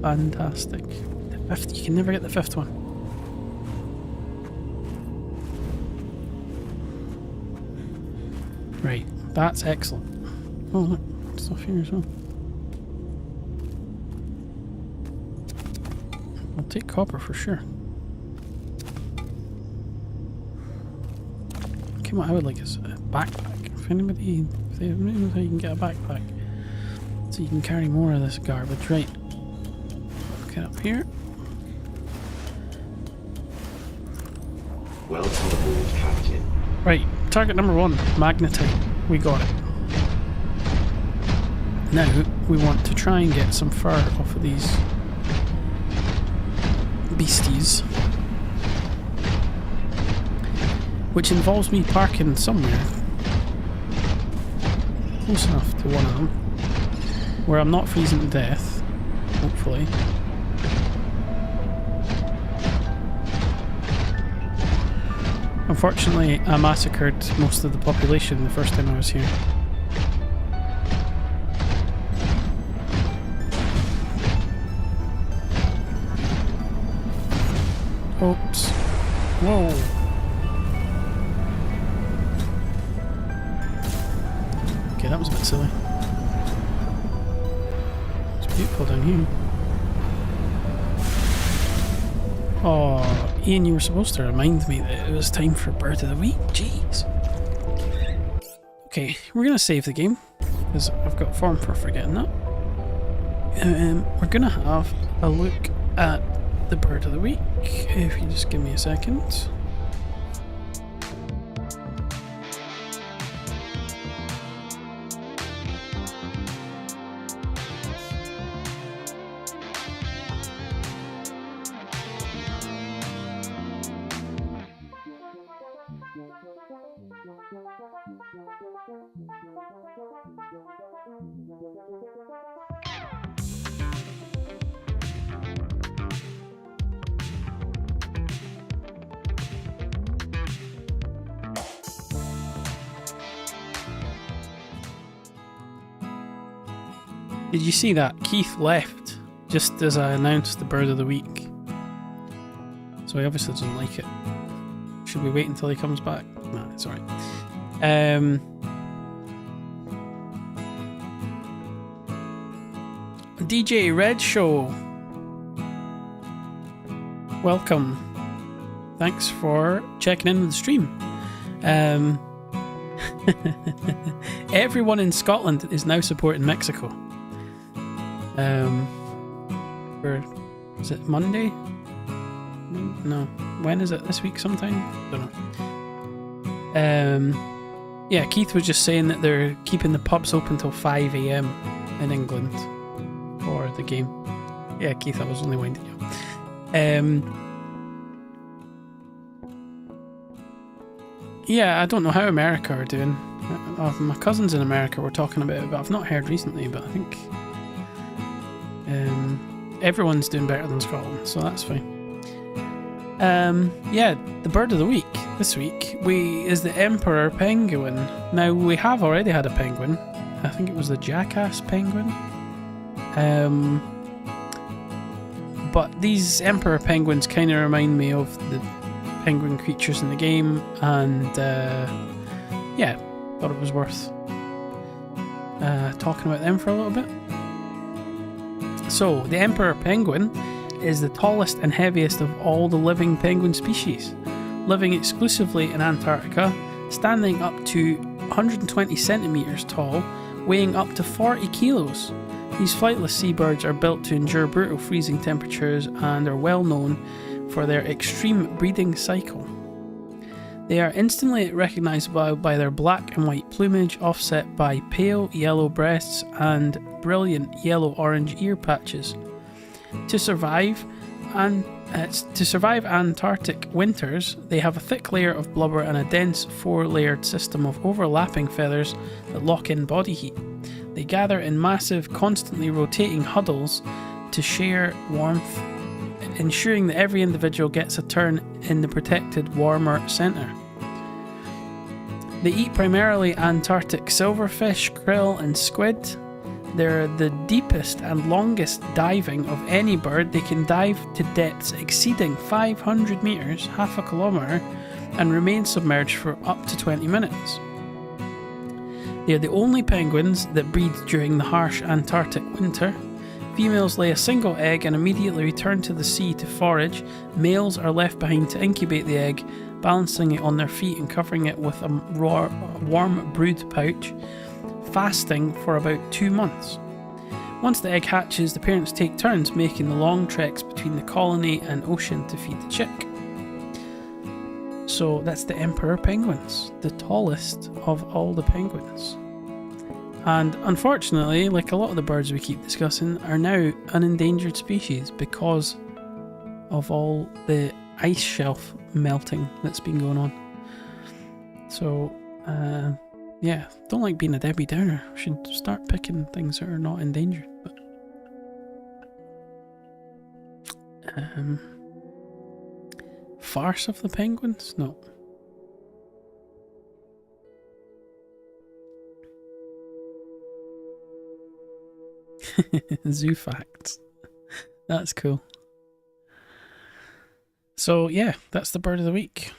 Fantastic. The fifth, you can never get the fifth one. Right, that's excellent. Oh, look, stuff here as well. I'll take copper for sure. Okay, what I would like is a backpack. If anybody knows how you can get a backpack, so you can carry more of this garbage. Right. Get up here. Welcome aboard, Captain. Right, target number 1, magnetite. We got it. Now, we want to try and get some fur off of these beasties. Which involves me parking somewhere close enough to one of them where I'm not freezing to death, hopefully. Unfortunately, I massacred most of the population the first time I was here. Oops. Whoa. Okay, that was a bit silly. It's beautiful down here. Oh, Ian, you were supposed to remind me that it was time for Bird of the Week. Jeez. Okay, we're going to save the game, because I've got form for forgetting that. We're going to have a look at the Bird of the Week, if you just give me a second. Did you see that? Keith left just as I announced the bird of the week. So he obviously doesn't like it. Should we wait until he comes back? No, it's alright. DJ Red Show. Welcome. Thanks for checking in with the stream. Everyone in Scotland is now supporting Mexico. Is it Monday? No. When is it? This week sometime? Don't know. Yeah, Keith was just saying that they're keeping the pubs open till 5 AM in England for the game. Yeah, Keith, I was only winding you up. Yeah, I don't know how America are doing. My cousins in America were talking about it, but I've not heard recently, but I think everyone's doing better than Scotland, so that's fine. Yeah, the bird of the week this week is the emperor penguin. Now, we have already had a penguin. I think it was the jackass penguin. But these emperor penguins kind of remind me of the penguin creatures in the game, and yeah, thought it was worth talking about them for a little bit. So, the emperor penguin is the tallest and heaviest of all the living penguin species, living exclusively in Antarctica, standing up to 120 centimeters tall, weighing up to 40 kilos. These flightless seabirds are built to endure brutal freezing temperatures and are well known for their extreme breeding cycle. They are instantly recognizable by their black and white plumage offset by pale yellow breasts and brilliant yellow-orange ear patches. To survive Antarctic winters, they have a thick layer of blubber and a dense 4-layered system of overlapping feathers that lock in body heat. They gather in massive, constantly rotating huddles to share warmth, ensuring that every individual gets a turn in the protected, warmer centre. They eat primarily Antarctic silverfish, krill and squid. They're the deepest and longest diving of any bird. They can dive to depths exceeding 500 metres, half a kilometre, and remain submerged for up to 20 minutes. They are the only penguins that breed during the harsh Antarctic winter. Females lay a single egg and immediately return to the sea to forage. Males are left behind to incubate the egg, balancing it on their feet and covering it with a warm brood pouch, fasting for about 2 months. Once the egg hatches, the parents take turns making the long treks between the colony and ocean to feed the chick. So that's the emperor penguins, the tallest of all the penguins. And unfortunately, like a lot of the birds we keep discussing, are now an endangered species because of all the ice shelf melting that's been going on. So, yeah, don't like being a Debbie Downer. Should start picking things that are not endangered. But, farce of the penguins? No. Zoo facts. That's cool. So yeah, that's the bird of the week.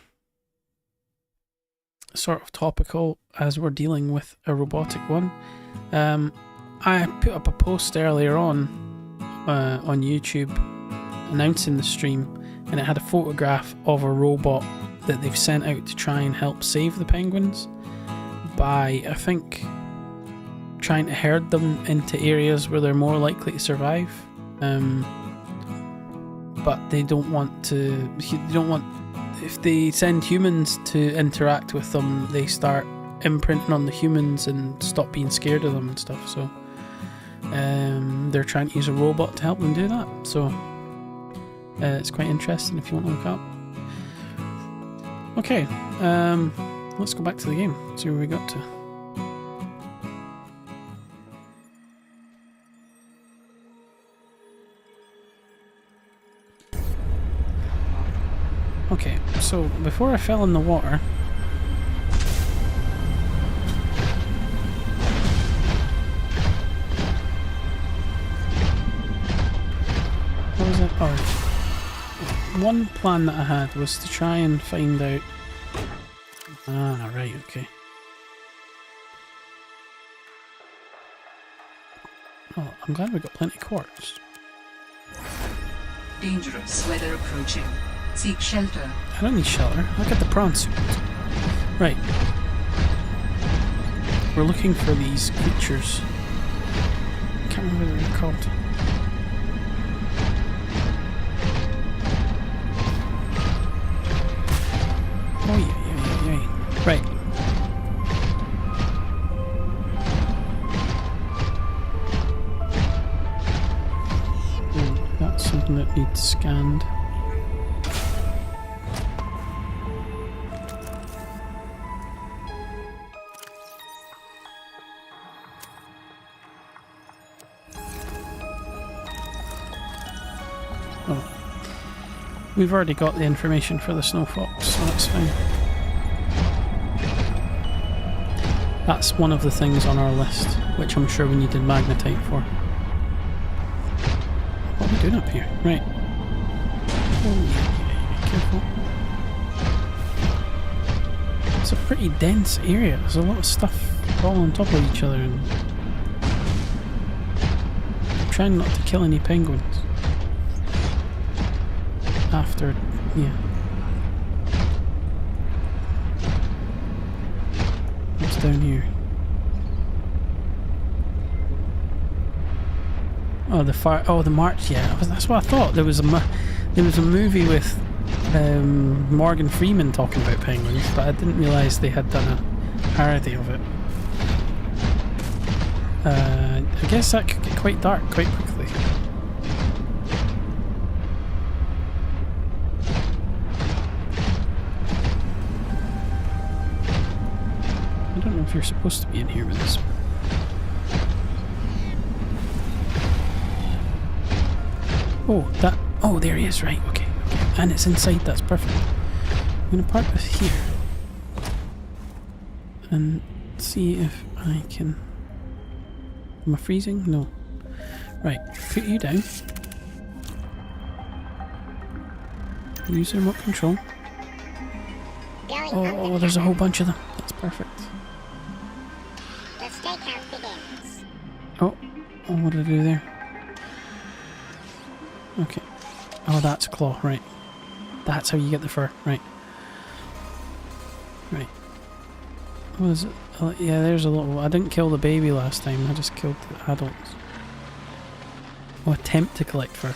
Sort of topical as we're dealing with a robotic one. I put up a post earlier on YouTube announcing the stream, and it had a photograph of a robot that they've sent out to try and help save the penguins by, I think, trying to herd them into areas where they're more likely to survive. But they don't want, if they send humans to interact with them, they start imprinting on the humans and stop being scared of them and stuff. So they're trying to use a robot to help them do that. So it's quite interesting if you want to look up. Okay, let's go back to the game, see where we got to. Okay, so before I fell in the water, one plan that I had was to try and find out... Ah, right, okay. Oh, I'm glad we got plenty of quartz. Dangerous weather approaching. Seek shelter. I don't need shelter. Look at the prawn suit. Right. We're looking for these creatures. I can't remember what they're called. Oh yeah. Right. That's something that needs scanned. We've already got the information for the snow fox, so that's fine. That's one of the things on our list, which I'm sure we needed magnetite for. What are we doing up here? Right. Oh, careful. It's a pretty dense area. There's a lot of stuff all on top of each other, and I'm trying not to kill any penguins. After, yeah. What's down here? Oh, the fire. Oh, the march. Yeah, that's what I thought. There was a movie with Morgan Freeman talking about penguins, but I didn't realise they had done a parody of it. I guess that could get quite dark quite quickly. I don't know if you're supposed to be in here with this. Oh, that. Oh, there he is, right, okay. And it's inside, that's perfect. I'm going to park this here. And see if I can... Am I freezing? No. Right, put you down. Use the remote control. Oh, there's a whole bunch of them. That's perfect. The stakeout begins. Oh, what did I do there? Okay. Oh, that's a claw, right. That's how you get the fur, right. Right. What is it? Oh, yeah, there's a little... I didn't kill the baby last time, I just killed the adults. Oh, attempt to collect fur.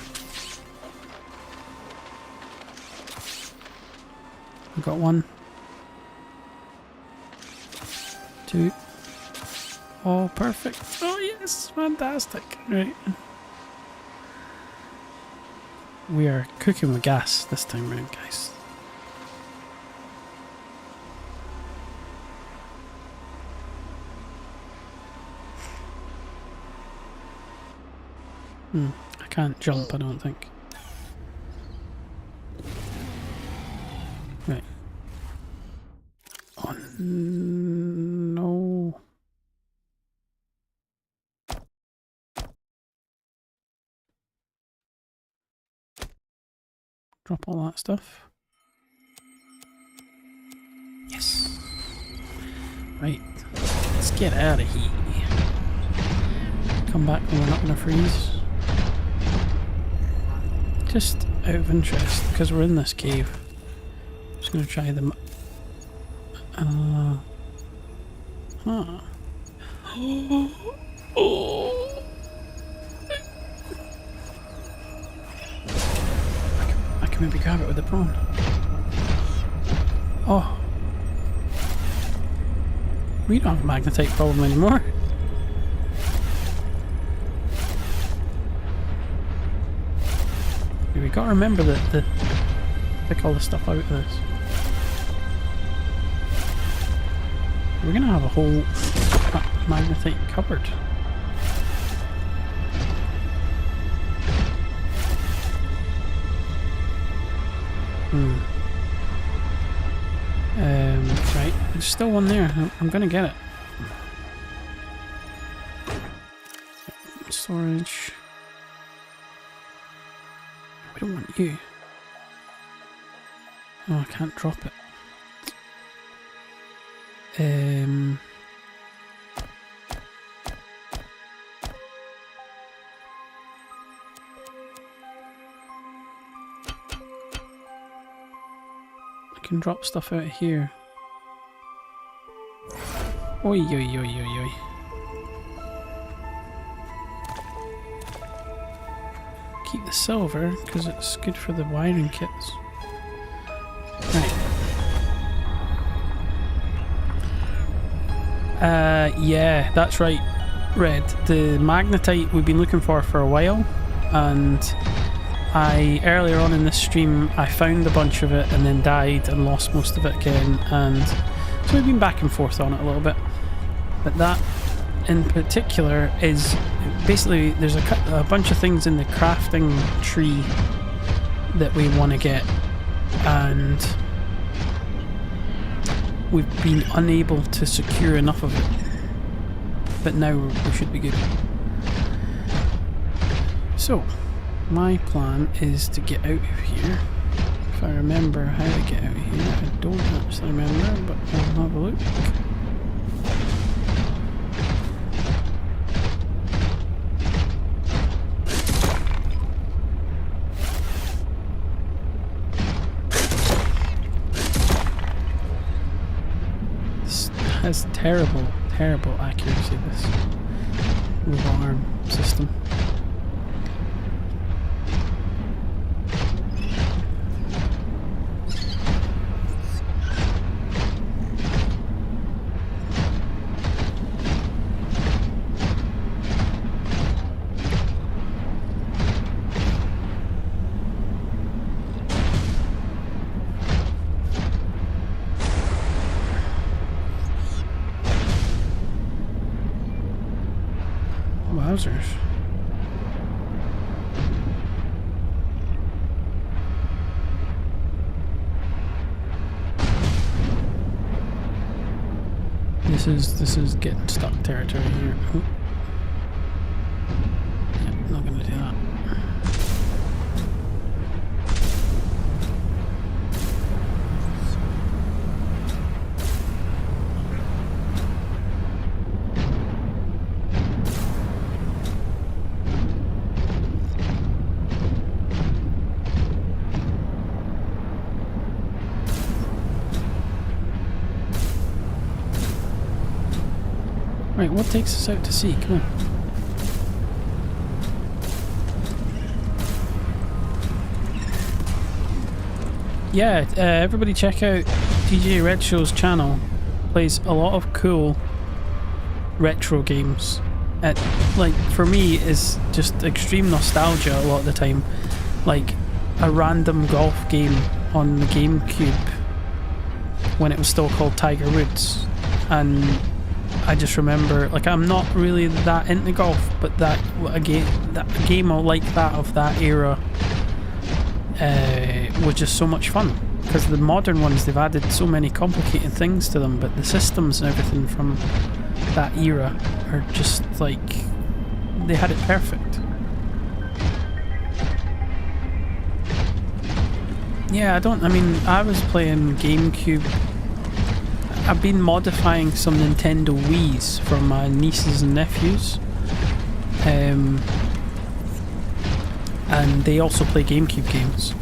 I got one. Two. Oh, perfect. Oh, yes, fantastic. Right. We are cooking with gas this time round, guys. I can't jump, I don't think. Right. Oh, no. Drop all that stuff. Yes. Right. Let's get out of here. Come back when we're not going to freeze. Just out of interest, because we're in this cave. I'm just going to try them. Huh. Oh. I can maybe grab it with the prawn. Oh. We don't have a magnetite problem anymore. We gotta remember that to pick all the stuff out of this. We're gonna have a whole magnetite cupboard. Right, there's still one there. I'm gonna get it. Storage. We don't want you. Oh, I can't drop it. I can drop stuff out of here. Oi, oi, oi, oi, oi. Keep the silver because it's good for the wiring kits. Right. Yeah, that's right, Red. The magnetite we've been looking for a while, and earlier on in this stream I found a bunch of it and then died and lost most of it again, and so we've been back and forth on it a little bit. But that in particular is basically, there's a bunch of things in the crafting tree that we want to get, and we've been unable to secure enough of it, but now we should be good. So my plan is to get out of here. If I remember how to get out of here, I don't actually remember, but we'll have a look. Has terrible accuracy, this robot arm system. Wowzers. This is getting stuck territory here. Oh. Yeah, not gonna do that. Right, what takes us out to sea? Come on. Yeah, everybody check out DJ Red Show's channel. Plays a lot of cool retro games. Like, for me, is just extreme nostalgia a lot of the time. Like a random golf game on the GameCube when it was still called Tiger Woods, and I just remember, like, I'm not really that into golf, but that game like that of that era was just so much fun. Because the modern ones, they've added so many complicated things to them, but the systems and everything from that era are just like, they had it perfect. Yeah, I was playing GameCube. I've been modifying some Nintendo Wiis for my nieces and nephews, and they also play GameCube games.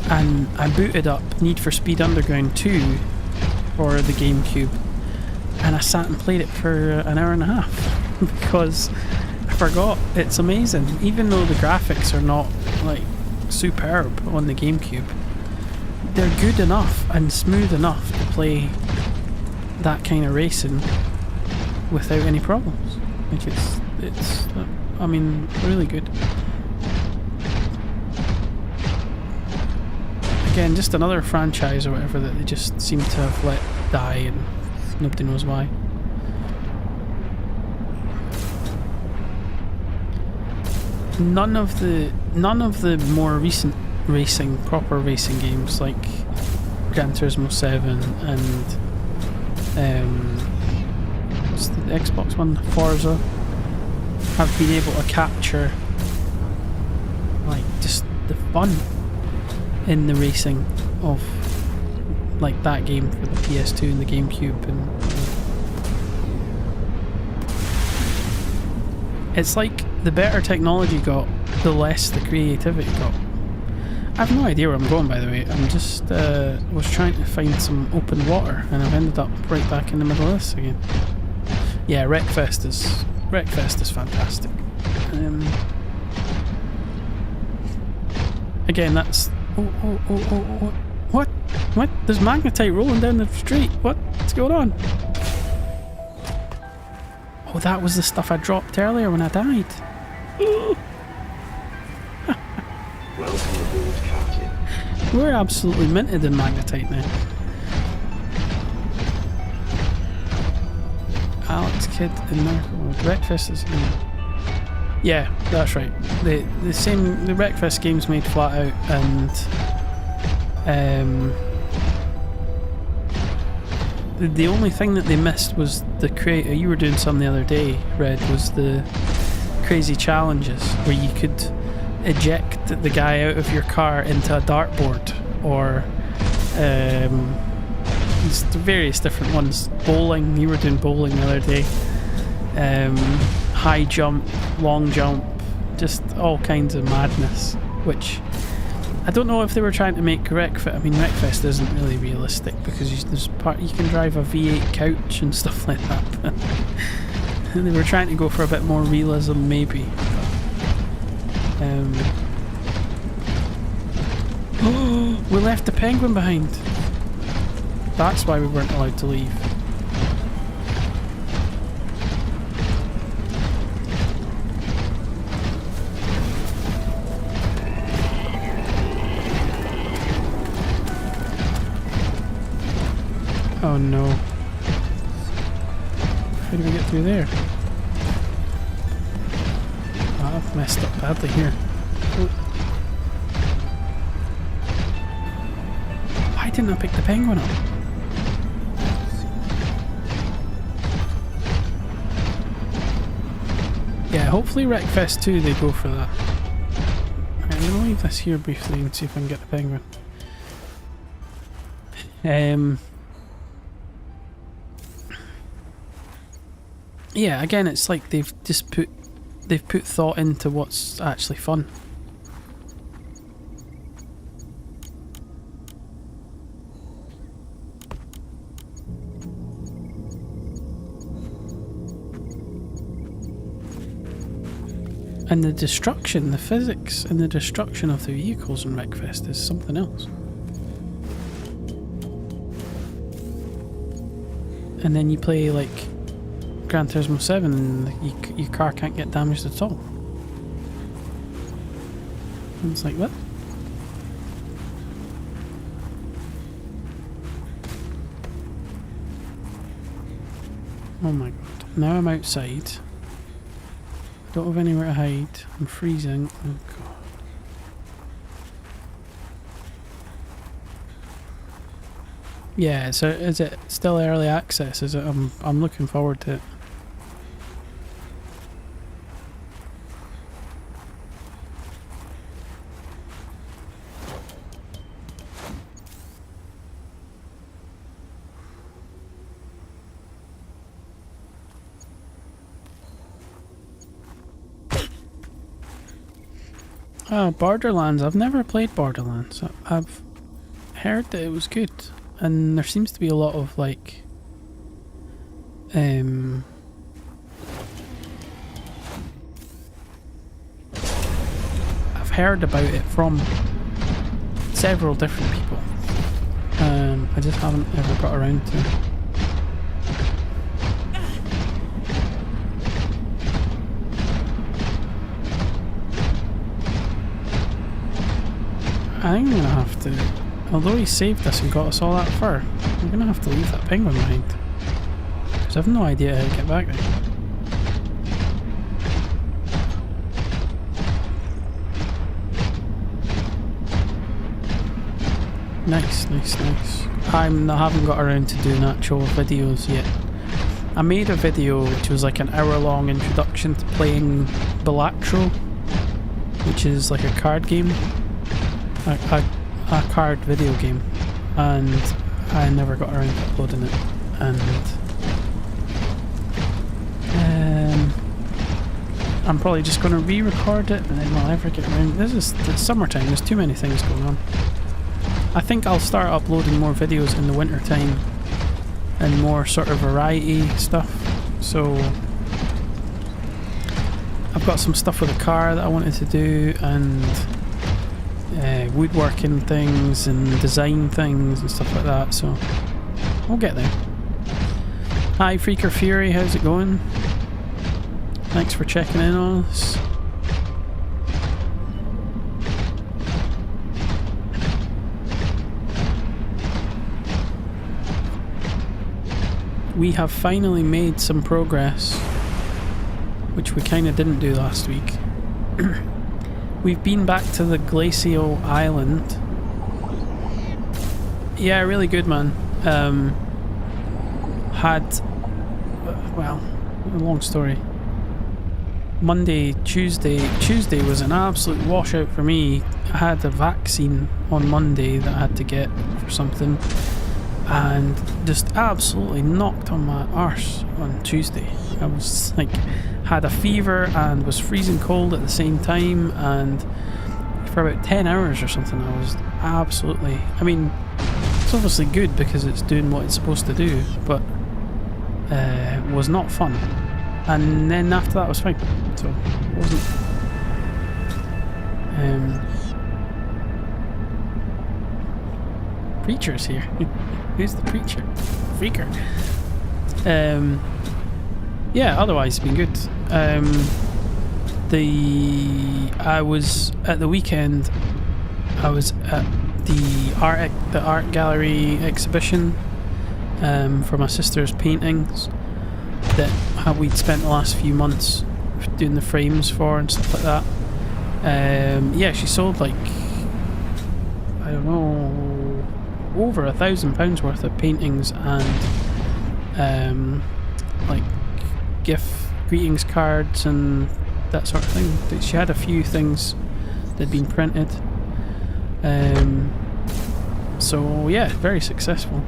And I booted up Need for Speed Underground 2 for the GameCube, and I sat and played it for an hour and a half because I forgot. It's amazing, even though the graphics are not like superb on the GameCube. They're good enough and smooth enough to play that kind of racing without any problems. Like it's really good. Again, just another franchise or whatever that they just seem to have let die, and nobody knows why. None of the more recent proper racing games like Gran Turismo 7 and what's the Xbox one, Forza, have been able to capture like just the fun in the racing of like that game for the PS2 and the GameCube, and it's like the better technology got, the less the creativity got. I have no idea where I'm going, by the way. I'm just was trying to find some open water, and I've ended up right back in the middle of this again. Yeah, Wreckfest is fantastic. Again, that's what? There's magnetite rolling down the street. What's going on? Oh, that was the stuff I dropped earlier when I died. Welcome aboard, Captain. We're absolutely minted in magnetite now. Alex Kidd in there. Breakfast is in. Yeah, that's right. The Wreckfest game's made flat out, and the only thing that they missed was the creator. You were doing some the other day, Red, was the crazy challenges where you could eject the guy out of your car into a dartboard, or there's various different ones. Bowling, you were doing bowling the other day. High jump, long jump, just all kinds of madness, which I don't know if they were trying to make Wreckfest. I mean, Wreckfest isn't really realistic because you can drive a V8 couch and stuff like that. But they were trying to go for a bit more realism, maybe. Oh, we left the penguin behind. That's why we weren't allowed to leave. Oh no. How do we get through there? Oh, I've messed up badly here. Oh. Why didn't I pick the penguin up? Yeah, hopefully Wreckfest 2 they go for that. I'm going to leave this here briefly and see if I can get the penguin. Yeah, again, it's like they've put thought into what's actually fun. And the destruction, the physics and the destruction of the vehicles in Wreckfest is something else. And then you play like Gran Turismo 7 and your car can't get damaged at all. And it's like, what? Oh my god. Now I'm outside. I don't have anywhere to hide. I'm freezing. Oh god. Yeah, so is it still early access? Is it? I'm looking forward to it. Oh, Borderlands. I've never played Borderlands. I've heard that it was good. And there seems to be a lot of like I've heard about it from several different people. I just haven't ever got around to it. I think I'm gonna have to, although he saved us and got us all that far, I'm gonna have to leave that penguin behind. Because I have no idea how to get back there. Nice, nice, nice. I haven't got around to doing actual videos yet. I made a video which was like an hour-long introduction to playing Balatro, which is like a card game. A card video game, and I never got around to uploading it, and I'm probably just going to re-record it, and then I'll ever get around. This is the summertime. There's too many things going on. I think I'll start uploading more videos in the winter time and more sort of variety stuff. So I've got some stuff with the car that I wanted to do, and woodworking things and design things and stuff like that, so we'll get there. Hi Freaker Fury, how's it going? Thanks for checking in on us. We have finally made some progress, which we kind of didn't do last week. We've been back to the glacial island. Yeah, really good, man. Well, a long story. Tuesday was an absolute washout for me. I had a vaccine on Monday that I had to get for something, and just absolutely knocked on my arse on Tuesday. I was like, had a fever and was freezing cold at the same time, and for about 10 hours or something I was absolutely, I mean, it's obviously good because it's doing what it's supposed to do, but was not fun. And then after that I was fine, so it wasn't Preacher's here. Who's the preacher? Freaker. Yeah, otherwise it's been good. I was at the weekend. I was at the art gallery exhibition for my sister's paintings that we'd spent the last few months doing the frames for and stuff like that. Yeah, she sold like, I don't know, over £1,000 worth of paintings and like greetings cards and that sort of thing. She had a few things that had been printed. So yeah, very successful.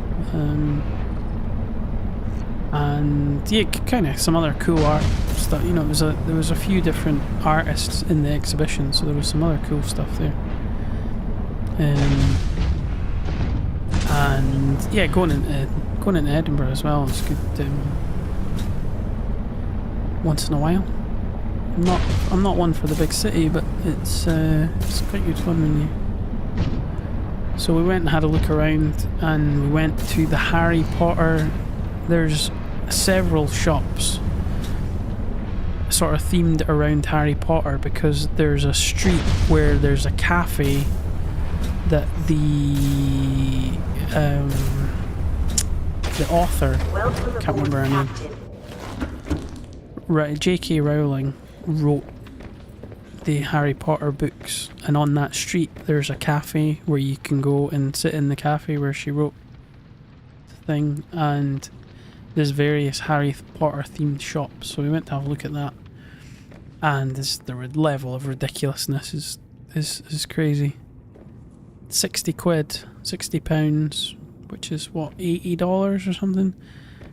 And yeah, kind of some other cool art stuff. You know, there was a few different artists in the exhibition, so there was some other cool stuff there. And yeah, going into Edinburgh as well is good. Once in a while. I'm not one for the big city, but it's quite good fun when you. So we went and had a look around, and we went to the Harry Potter. There's several shops sort of themed around Harry Potter, because there's a street where there's a cafe that the author, can't remember her name, right, J.K. Rowling wrote the Harry Potter books, and on that street there's a cafe where you can go and sit in the cafe where she wrote the thing, and there's various Harry Potter themed shops, so we went to have a look at that, and the level of ridiculousness is crazy. 60 quid, £60, which is what, $80 or something,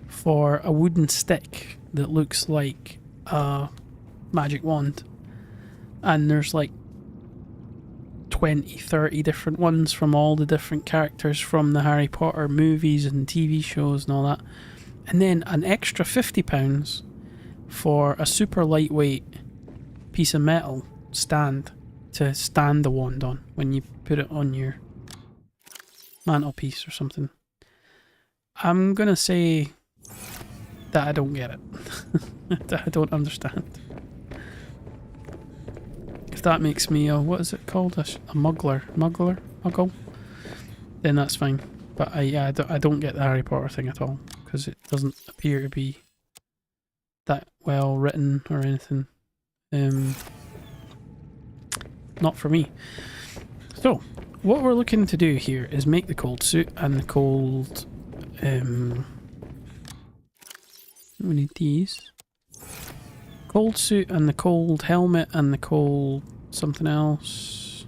for a wooden stick that looks like a magic wand. And there's like 20-30 different ones from all the different characters from the Harry Potter movies and TV shows and all that. And then an extra £50 for a super lightweight piece of metal stand to stand the wand on when you put it on your mantelpiece or something. I'm gonna say that I don't get it. That I don't understand. If that makes me a, what is it called? A muggle? Then that's fine. But I don't get the Harry Potter thing at all, because it doesn't appear to be that well written or anything. Not for me. So, what we're looking to do here is make the cold suit and the cold... we need these. Cold suit and the cold helmet and the cold something else.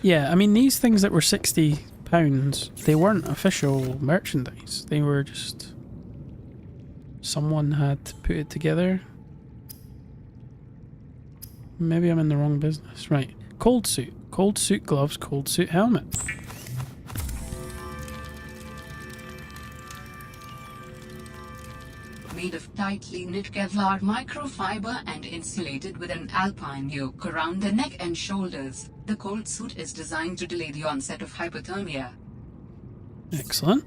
Yeah, I mean, these things that were £60, they weren't official merchandise. They were just... someone had to put it together. Maybe I'm in the wrong business. Right. Cold suit. Cold suit gloves, cold suit helmet. Made of tightly knit Kevlar microfiber and insulated with an alpine yoke around the neck and shoulders, the cold suit is designed to delay the onset of hypothermia. Excellent.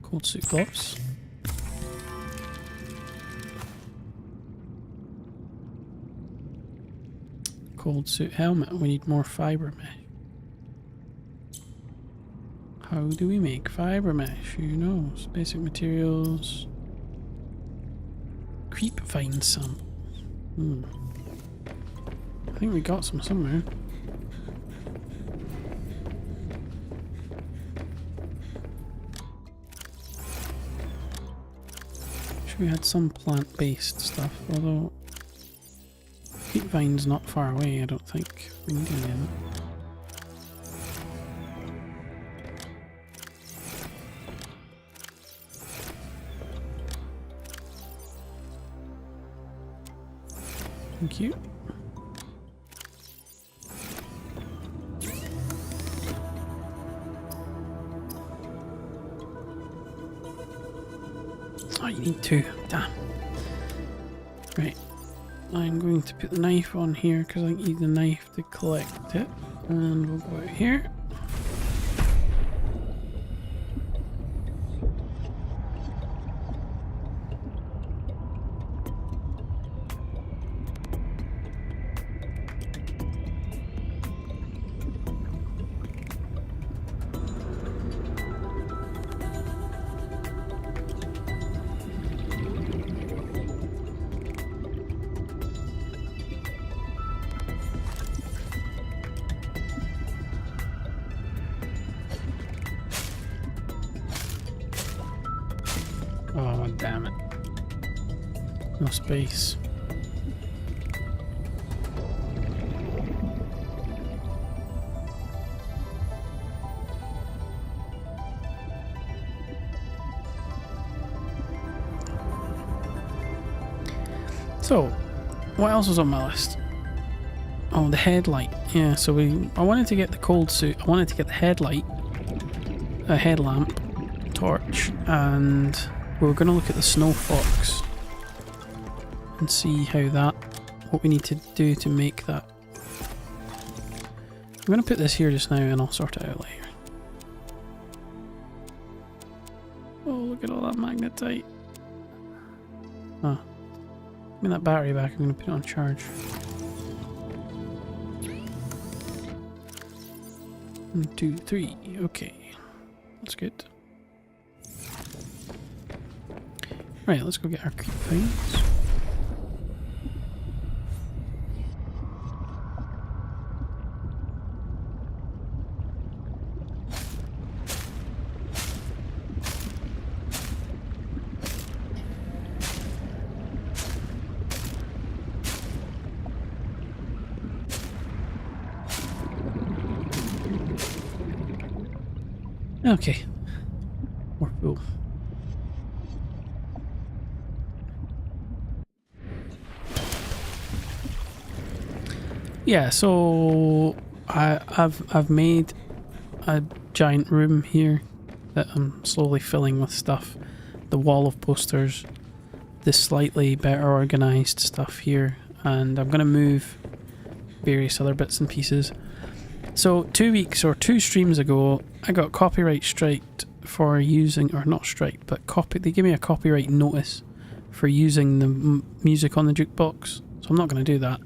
Cold suit gloves. Cold suit helmet. We need more fiber mesh. How do we make fiber mesh? Who knows? Basic materials. Creep vine sample. I think we got some somewhere. Sure we had some plant-based stuff, although creep vine's not far away. I don't think we need any of it. Thank you. Oh, you need two. Damn. Right. I'm going to put the knife on here because I need the knife to collect it. And we'll go out here. Oh, damn it. No space. So, what else was on my list? Oh, the headlight. Yeah, so I wanted to get the cold suit. I wanted to get the headlight, a headlamp, torch, and we were going to look at the snow fox and see what we need to do to make that. I'm going to put this here just now and I'll sort it out later. Oh, look at all that magnetite. Oh. Give me that battery back, I'm going to put it on charge. 1, 2, 3, okay. That's good. Right, let's go get our creep vines. Okay. More fuel. Yeah, so I've made a giant room here that I'm slowly filling with stuff. The wall of posters, the slightly better organised stuff here, and I'm going to move various other bits and pieces. So 2 weeks or 2 streams ago, I got copyright striked for using, or not striked, but they gave me a copyright notice for using the music on the jukebox. So I'm not going to do that.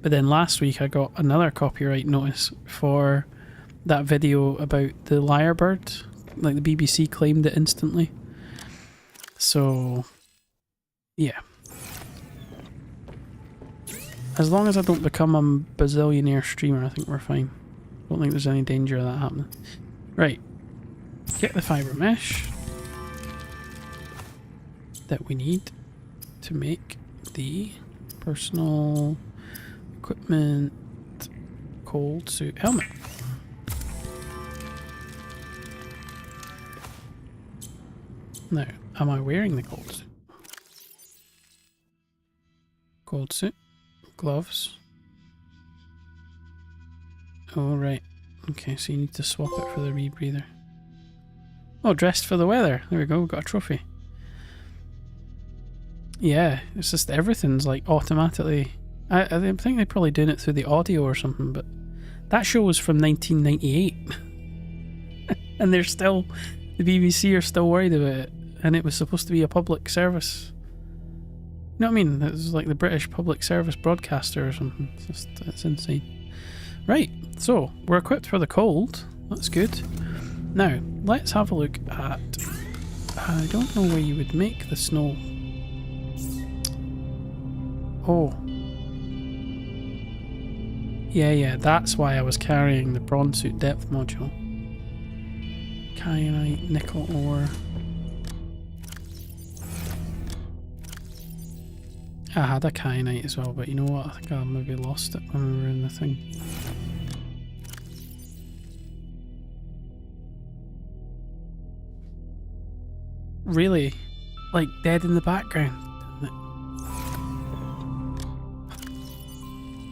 But then last week I got another copyright notice for that video about the lyrebird. Like the BBC claimed it instantly. So, yeah. As long as I don't become a bazillionaire streamer, I think we're fine. Don't think there's any danger of that happening. Right. Get the fibre mesh that we need to make the Personal equipment, cold suit, helmet. Now, am I wearing the cold suit? Cold suit, gloves. Oh, right. Okay, so you need to swap it for the rebreather. Oh, dressed for the weather. There we go, got a trophy. Yeah, it's just everything's like automatically... I think they're probably doing it through the audio or something, but that show was from 1998. And they're still... The BBC are still worried about it. And it was supposed to be a public service. You know what I mean? It was like the British public service broadcaster or something. It's insane. Right, so we're equipped for the cold. That's good. Now, let's have a look at... I don't know where you would make the snow. Oh. Yeah, that's why I was carrying the prawn suit depth module. Kyanite, nickel ore. I had a kyanite as well, but you know what? I think I maybe lost it when we were in the thing. Really? Like dead in the background.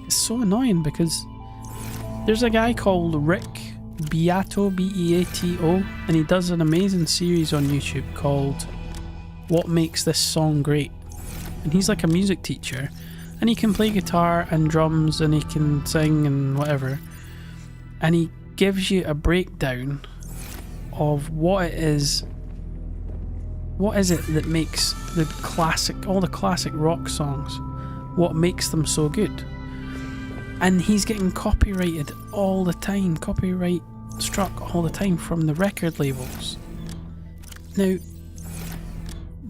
It's so annoying because there's a guy called Rick Beato, B-E-A-T-O, and he does an amazing series on YouTube called What Makes This Song Great. And he's like a music teacher, and he can play guitar and drums and he can sing and whatever, and he gives you a breakdown of what it is it that makes all the classic rock songs, what makes them so good. And he's getting copyrighted all the time, copyright struck all the time from the record labels. Now,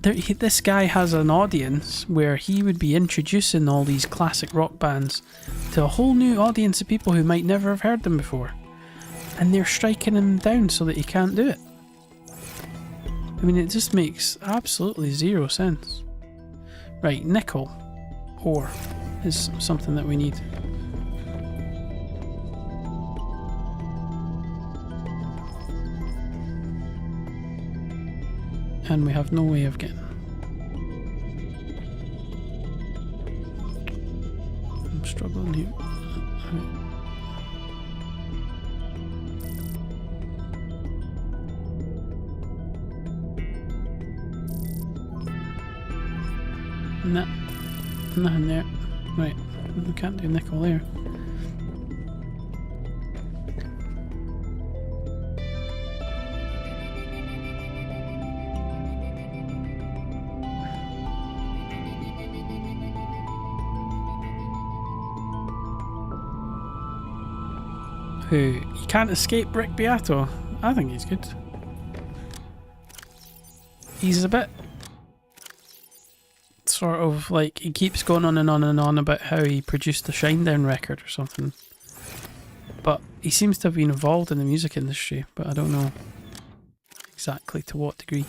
this guy has an audience where he would be introducing all these classic rock bands to a whole new audience of people who might never have heard them before. And they're striking him down so that he can't do it. I mean, it just makes absolutely zero sense. Right, nickel ore is something that we need. And we have no way of getting. I'm struggling here. No, nothing there. Right, we can't do nickel there. Who? You can't escape Rick Beato. I think he's good. He's a bit sort of like, he keeps going on and on and on about how he produced the Shinedown record or something. But he seems to have been involved in the music industry, but I don't know exactly to what degree.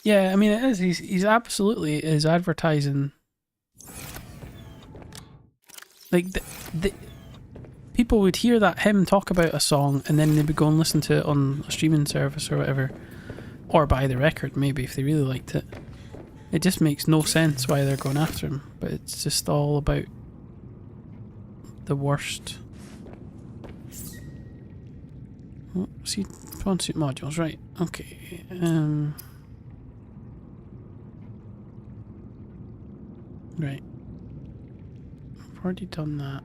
Yeah, I mean it is. He's absolutely is advertising. Like the people would hear him talk about a song, and then they would go and listen to it on a streaming service or whatever, or buy the record maybe if they really liked it. It just makes no sense why they're going after him, but it's just all about the worst. Oh, see, prawn suit modules, right? Okay. Right. I've already done that.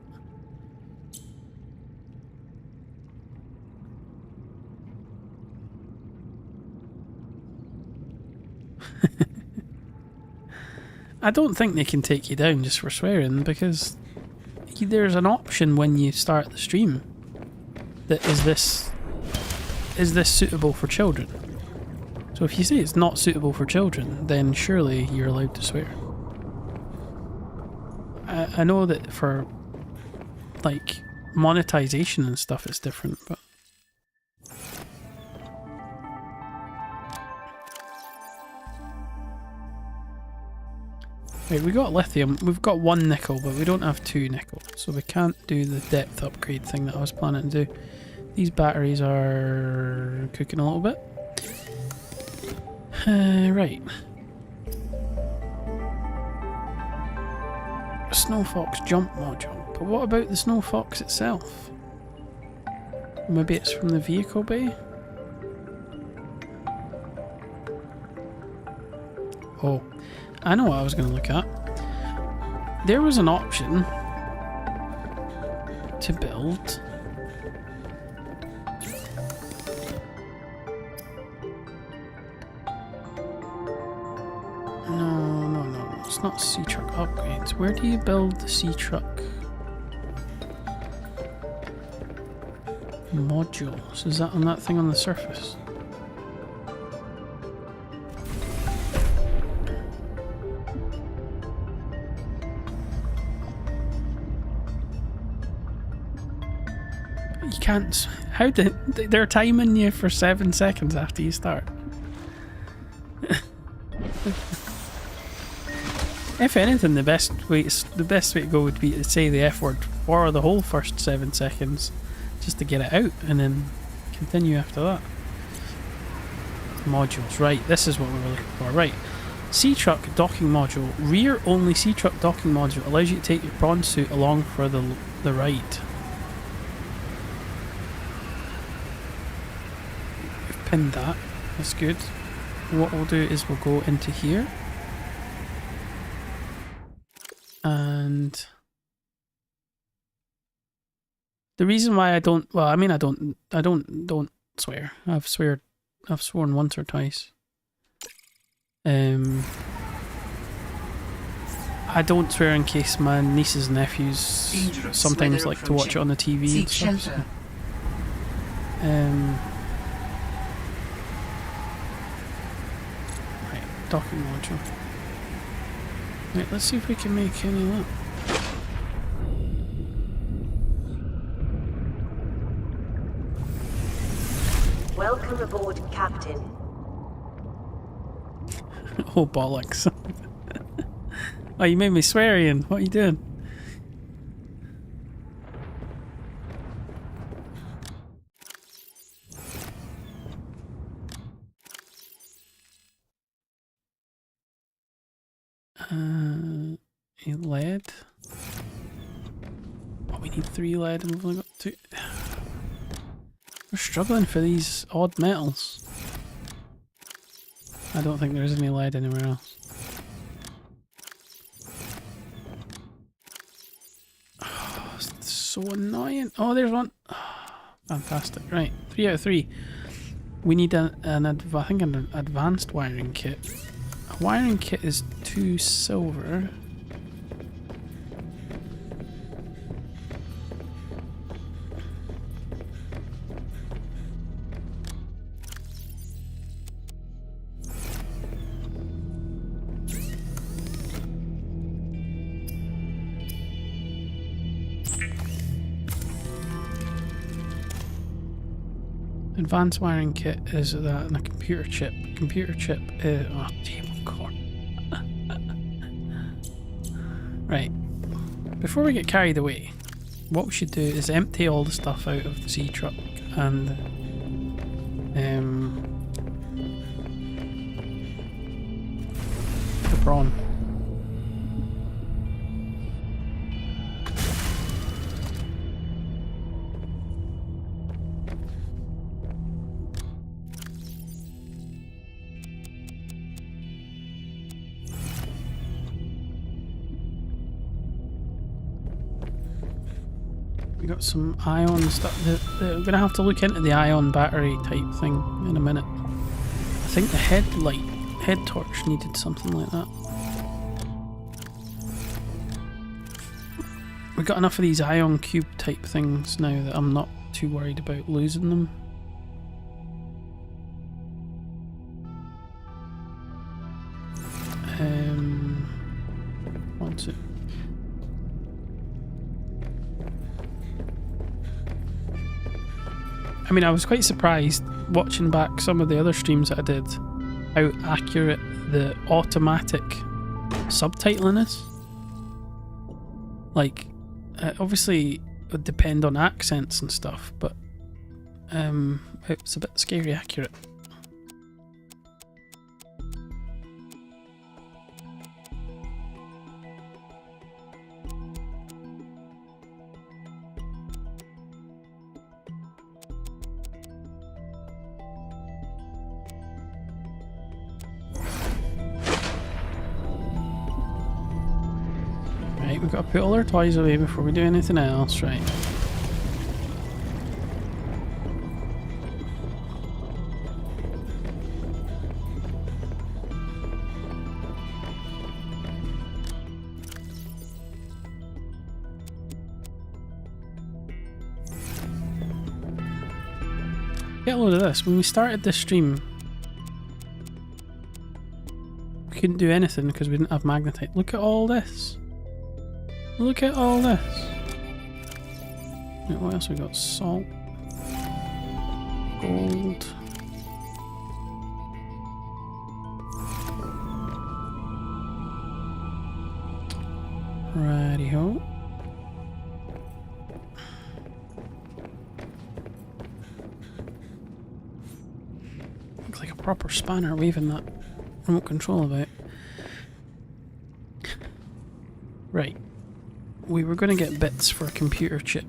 I don't think they can take you down just for swearing, because there's an option when you start the stream that is this suitable for children? So if you say it's not suitable for children, then surely you're allowed to swear. I know that for like monetization and stuff is different, but right, we got lithium. We've got 1 nickel, but we don't have 2 nickel, so we can't do the depth upgrade thing that I was planning to do. These batteries are cooking a little bit. Right. Snow Fox jump module. But what about the Snow Fox itself? Maybe it's from the vehicle bay? Oh, I know what I was going to look at. There was an option to build No, it's not sea truck upgrades. Where do you build the sea truck modules? Is that on that thing on the surface? You can't. How did they're timing you for 7 seconds after you start? If anything, the best way to go would be to say the F word for the whole first 7 seconds, just to get it out, and then continue after that. Modules, right? This is what we were looking for, right? Sea truck docking module, rear only sea truck docking module, allows you to take your prawn suit along for the ride. We've pinned that. That's good. What we'll do is we'll go into here. And the reason why I don't, well, I mean, I don't swear. I've sworn once or twice. I don't swear in case my nieces and nephews sometimes like to watch it on the TV and stuff. So. Right, docking module. Right, let's see if we can make any of that. Welcome aboard, Captain. Oh, bollocks. Oh, you made me swear, Ian. What are you doing? Lead. Oh, we need 3 lead and we've only got 2. We're struggling for these odd metals. I don't think there's any lead anywhere else. Oh, it's so annoying. Oh, there's one. Oh, fantastic. Right, 3 out of 3. We need I think an advanced wiring kit. A wiring kit is 2 silver. Mm-hmm. Advanced wiring kit is that and a computer chip. Computer chip is... oh, table core. Right. Before we get carried away, what we should do is empty all the stuff out of the sea truck and... the prawn. We got some ion stuff. We're going to have to look into the ion battery type thing in a minute. I think the head torch needed something like that. We got enough of these ion cube type things now that I'm not too worried about losing them. What's it? I mean, I was quite surprised watching back some of the other streams that I did, how accurate the automatic subtitling is. Like, obviously it would depend on accents and stuff, but it's a bit scary accurate. Right, we've got to put all our toys away before we do anything else, right? Get a load of this. When we started this stream, we couldn't do anything because we didn't have magnetite. Look at all this. Look at all this. Right, what else we got? Salt. Gold. Righty-ho. Looks like a proper spanner waving that remote control about. Right. We were going to get bits for a computer chip,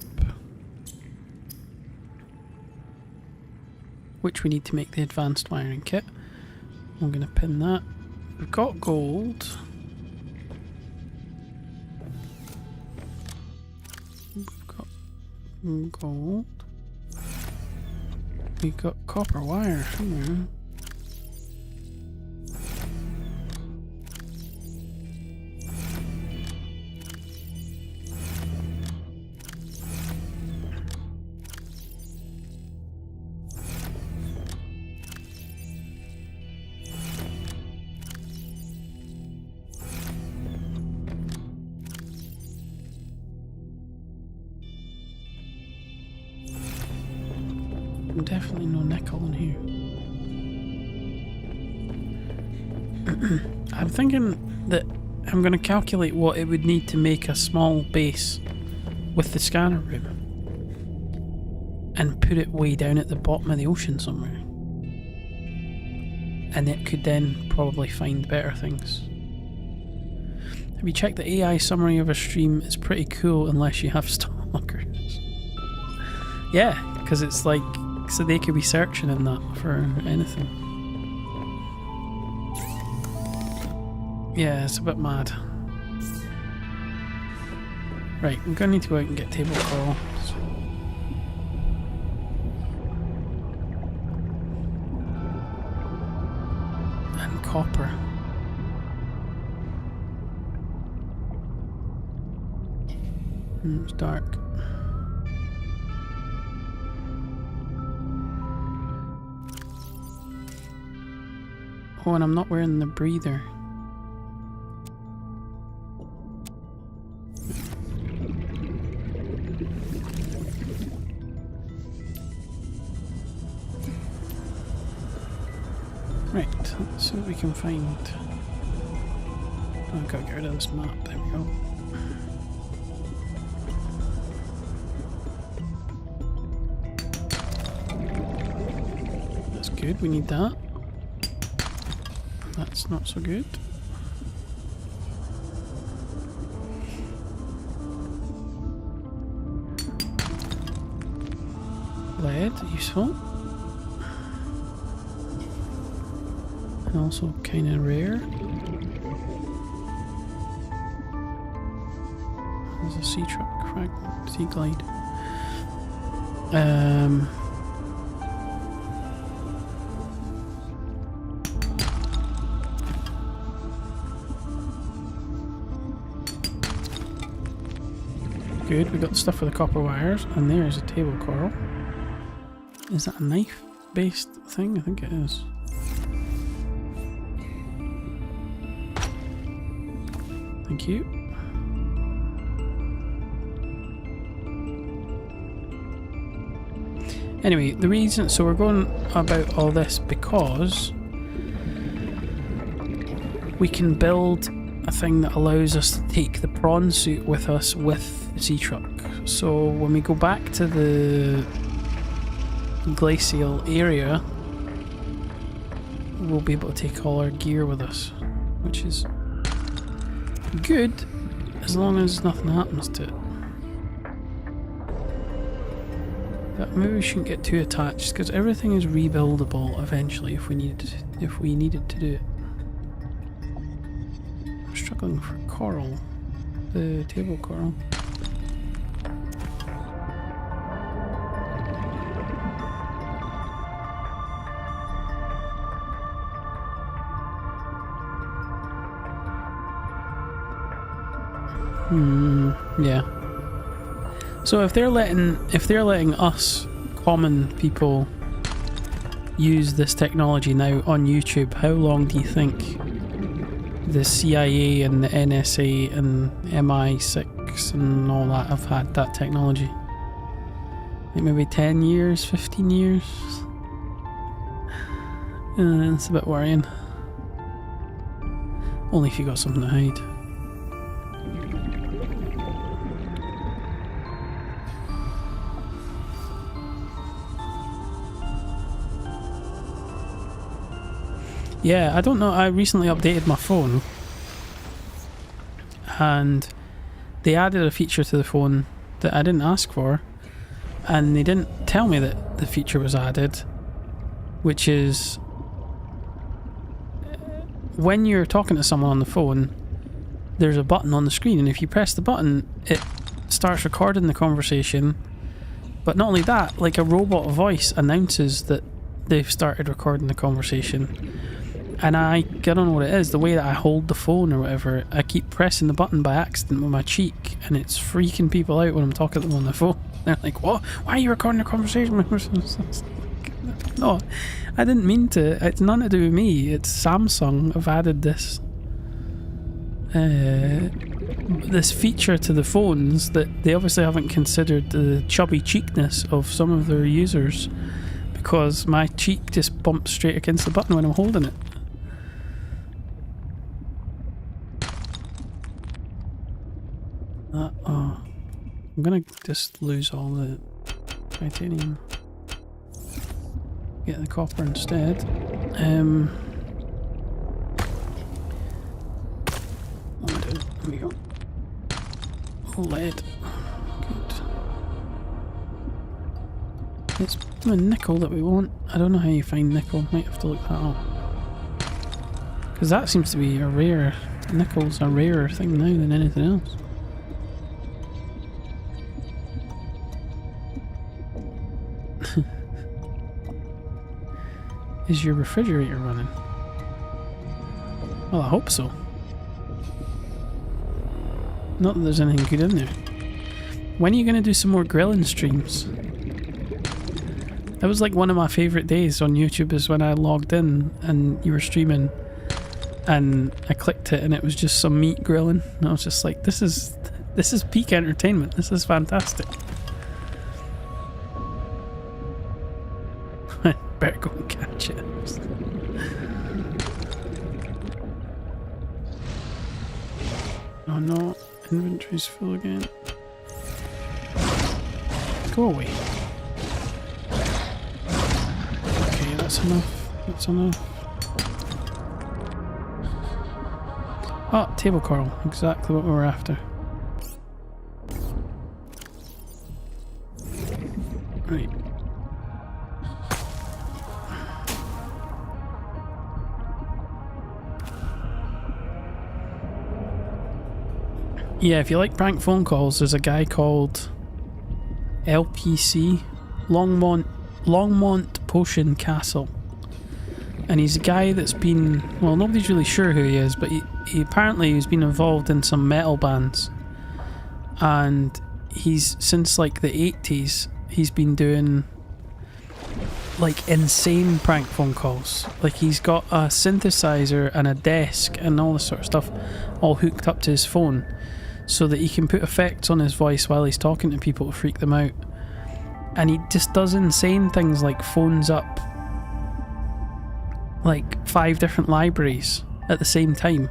which we need to make the advanced wiring kit. I'm going to pin that. We've got gold. We've got gold. We've got copper wire somewhere. Definitely no nickel in here. I'm thinking that I'm going to calculate what it would need to make a small base with the scanner room and put it way down at the bottom of the ocean somewhere. And it could then probably find better things. Have you checked the AI summary of a stream? It's pretty cool unless you have stalkers. Yeah, because it's like, so they could be searching in that for anything. Yeah, it's a bit mad. Right, I'm gonna need to go out and get table coral. And copper. It's dark. Oh, and I'm not wearing the breather. Right, let's see what we can find. Oh, I've got to get rid of this map. There we go. That's good, we need that. That's not so good. Lead, useful. And also kind of rare. There's a sea truck fragment, sea glide. Good, we got the stuff for the copper wires, and there's a table coral. Is that a knife-based thing? I think it is. Thank you. Anyway, the reason... So we're going about all this because we can build a thing that allows us to take the prawn suit with us with the sea truck. So when we go back to the glacial area, we'll be able to take all our gear with us, which is good as long as nothing happens to it. But maybe we shouldn't get too attached because everything is rebuildable eventually if we needed to do it. I'm struggling for coral, the table coral. Yeah. So if they're letting us common people use this technology now on YouTube, how long do you think the CIA and the NSA and MI6 and all that have had that technology? Like maybe 10 years, 15 years? It's a bit worrying. Only if you got something to hide. Yeah, I don't know. I recently updated my phone and they added a feature to the phone that I didn't ask for, and they didn't tell me that the feature was added, which is when you're talking to someone on the phone, there's a button on the screen, and if you press the button, it starts recording the conversation. But not only that, like a robot voice announces that they've started recording the conversation. And I don't know what it is, the way that I hold the phone or whatever, I keep pressing the button by accident with my cheek, and it's freaking people out when I'm talking to them on the phone. They're like, what? Why are you recording a conversation? No, I didn't mean to. It's nothing to do with me. It's Samsung have added this this feature to the phones that they obviously haven't considered the chubby cheekness of some of their users, because my cheek just bumps straight against the button when I'm holding it. Oh, I'm gonna just lose all the titanium. Get the copper instead. What am I doing? There we go. Oh, lead. Good. It's the nickel that we want. I don't know how you find nickel. Might have to look that up. Because that seems to be a rare... Nickel's a rarer thing now than anything else. Is your refrigerator running? Well, I hope so. Not that there's anything good in there. When are you going to do some more grilling streams? That was like one of my favourite days on YouTube, is when I logged in and you were streaming and I clicked it and it was just some meat grilling. And I was just like, this is peak entertainment. This is fantastic. Better go and catch it. Oh no, inventory's full again. Go away. Okay, that's enough. That's enough. Oh, table coral. Exactly what we were after. Right. Yeah, if you like prank phone calls, there's a guy called LPC, Longmont Potion Castle. And he's a guy that's been, well, nobody's really sure who he is, but he apparently has been involved in some metal bands. And he's, since like the 80s, he's been doing like insane prank phone calls. Like he's got a synthesizer and a desk and all this sort of stuff all hooked up to his phone, so that he can put effects on his voice while he's talking to people to freak them out. and he just does insane things like phones up like 5 different libraries at the same time,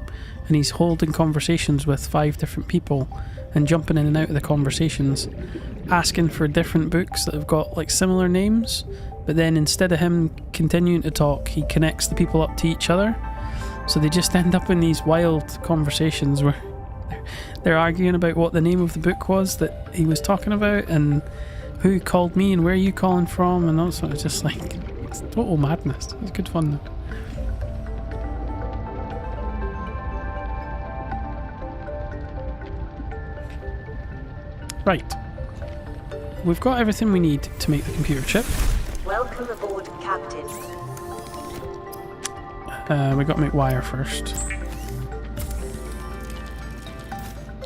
and he's holding conversations with 5 different people and jumping in and out of the conversations, asking for different books that have got like similar names, but then instead of him continuing to talk, he connects the people up to each other, so they just end up in these wild conversations where they're arguing about what the name of the book was that he was talking about, and who called me and where are you calling from, and all sort of just like, it's total madness. It's good fun though. Right. We've got everything we need to make the computer chip. Welcome aboard, Captain. We got to make wire first.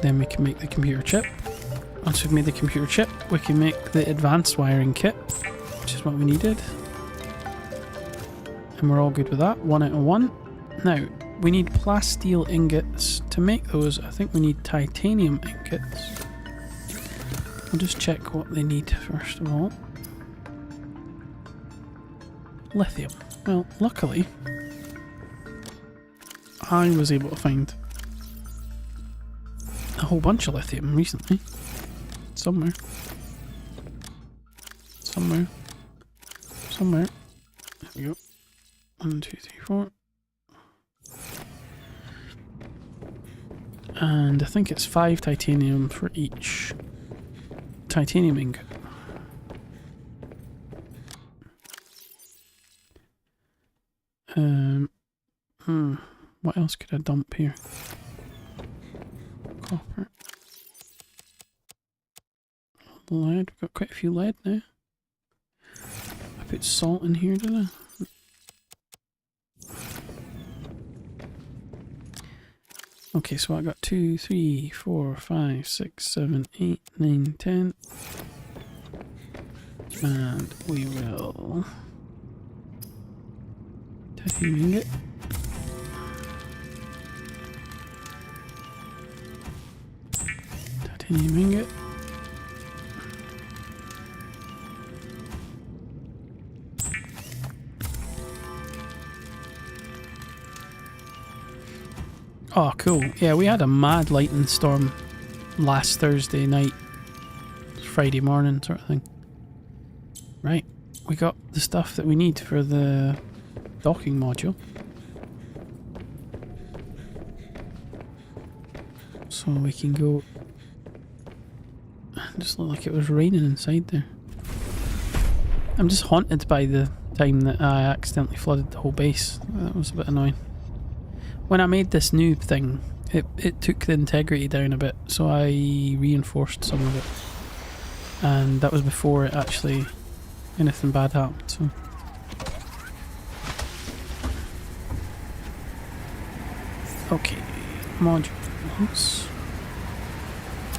Then we can make the computer chip. Once we've made the computer chip, we can make the advanced wiring kit, which is what we needed. And we're all good with that. 1 out of 1. Now, we need plasteel ingots. To make those, I think we need titanium ingots. We'll just check what they need first of all. Lithium. Well, luckily, I was able to find a whole bunch of lithium recently. Somewhere. Somewhere. Somewhere. There we go. 1, 2, 3, 4. And I think it's 5 titanium for each titanium ingot. What else could I dump here? Copper. Lead. We've got quite a few lead now. I put salt in here, did I? Okay, so I got 2, 3, 4, 5, 6, 7, 8, 9, 10. And we will titanium ingot. Titanium ingot. Oh, cool. Yeah, we had a mad lightning storm last Thursday night, Friday morning sort of thing. Right, we got the stuff that we need for the docking module. So we can go... It just looked like it was raining inside there. I'm just haunted by the time that I accidentally flooded the whole base. That was a bit annoying. When I made this new thing, it took the integrity down a bit, so I reinforced some of it. And that was before it actually anything bad happened, so. Okay, modules.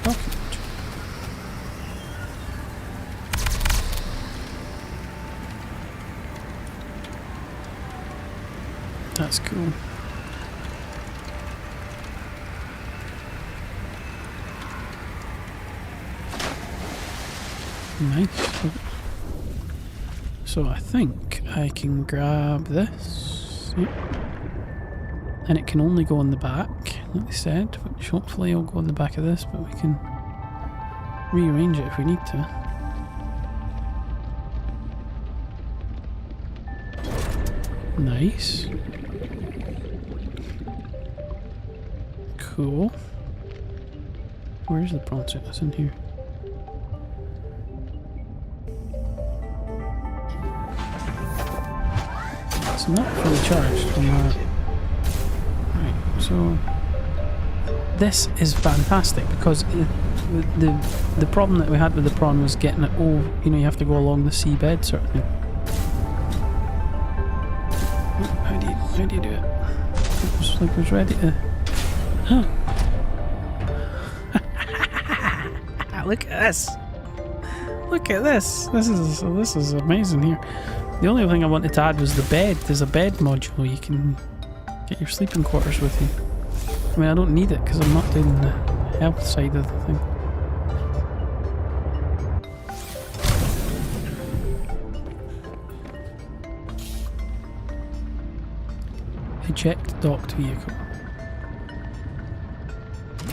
Okay, module. That's cool. Nice. So I think I can grab this. Yep. And it can only go on the back, like they said, which hopefully will go on the back of this, but we can rearrange it if we need to. Nice. Cool. Where's the bronze? It's in here. It's not fully charged from that. Right, so this is fantastic because the problem that we had with the prawn was getting it over. You know, you have to go along the seabed sort of thing. How do you do it? It was like it was ready to. Huh. Look at this! Look at this! This is amazing here. The only thing I wanted to add was the bed. There's a bed module. You can get your sleeping quarters with you. I mean, I don't need it because I'm not doing the health side of the thing. Eject docked vehicle.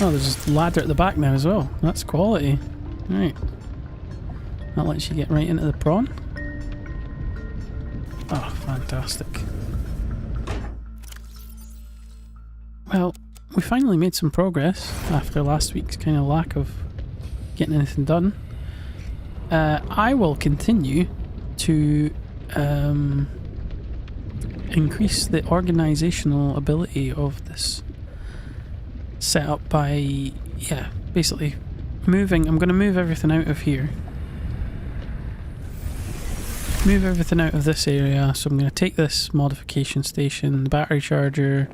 Oh, there's a ladder at the back now as well. That's quality. Right. That lets you get right into the prawn. Oh, fantastic. Well, we finally made some progress after last week's kind of lack of getting anything done. I will continue to increase the organisational ability of this setup by, yeah, basically moving. I'm going to move everything out of here. Move everything out of this area. So I'm going to take this modification station, the battery charger,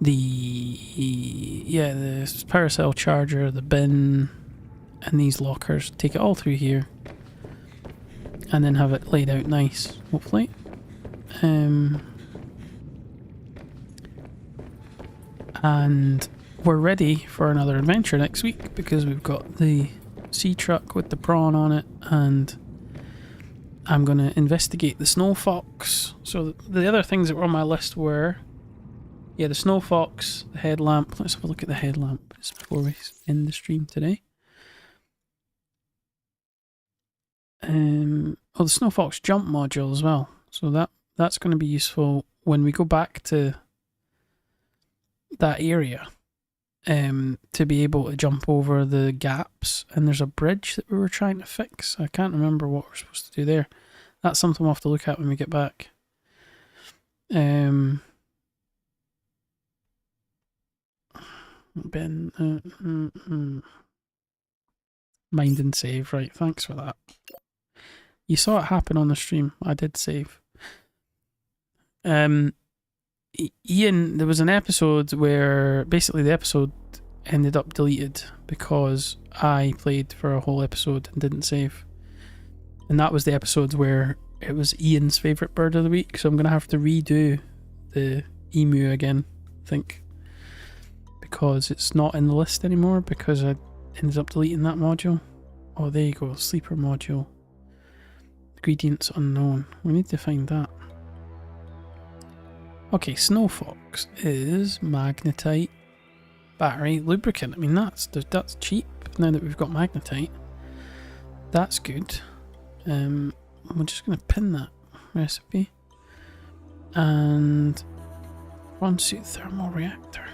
the power cell charger, the bin, and these lockers. Take it all through here, and then have it laid out nice, hopefully. And we're ready for another adventure next week because we've got the sea truck with the prawn on it, and I'm going to investigate the snow fox. So the other things that were on my list were, yeah, the snow fox, the headlamp. Let's have a look at the headlamp just before we end the stream today. Oh, the snow fox jump module as well. So that's going to be useful when we go back to that area, to be able to jump over the gaps. And there's a bridge that we were trying to fix. I can't remember what we're supposed to do there. That's something we'll have to look at when we get back. Ben, mind and save, right? Thanks for that. You saw it happen on the stream. I did save. Ian, there was an episode where basically the episode ended up deleted because I played for a whole episode and didn't save. And that was the episodes where it was Ian's favourite bird of the week, so I'm going to have to redo the emu again, I think. Because it's not in the list anymore because I ended up deleting that module. Oh, there you go, sleeper module. Ingredients unknown. We need to find that. Okay, Snow Fox is magnetite, battery, lubricant. I mean, that's cheap now that we've got magnetite. That's good. We're just going to pin that recipe. And one suit thermal reactor.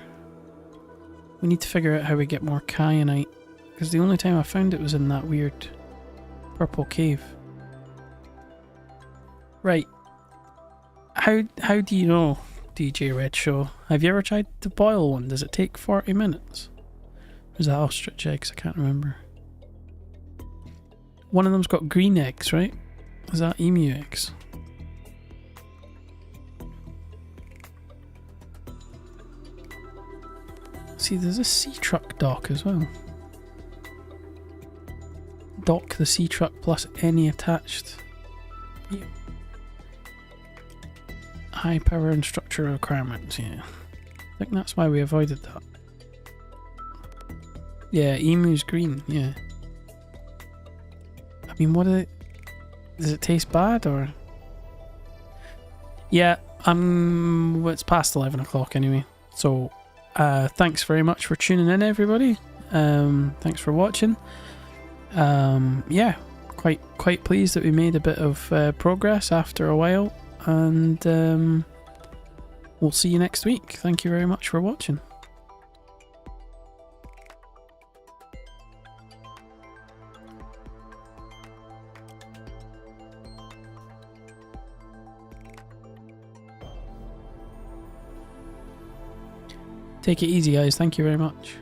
We need to figure out how we get more kyanite, because the only time I found it was in that weird purple cave. Right. How do you know, DJ Red Show? Have you ever tried to boil one? Does it take 40 minutes? Or is that ostrich eggs? I can't remember. One of them's got green eggs, right? Is that emu eggs? See, there's a sea truck dock as well. Dock the sea truck plus any attached. Yeah. High power and structure requirements, yeah. I think that's why we avoided that. Yeah, emu's green, yeah. I mean, does it taste bad or? Yeah, it's past 11 o'clock anyway. So, thanks very much for tuning in, everybody. Thanks for watching. Yeah, quite pleased that we made a bit of progress after a while. And we'll see you next week. Thank you very much for watching. Take it easy, guys. Thank you very much.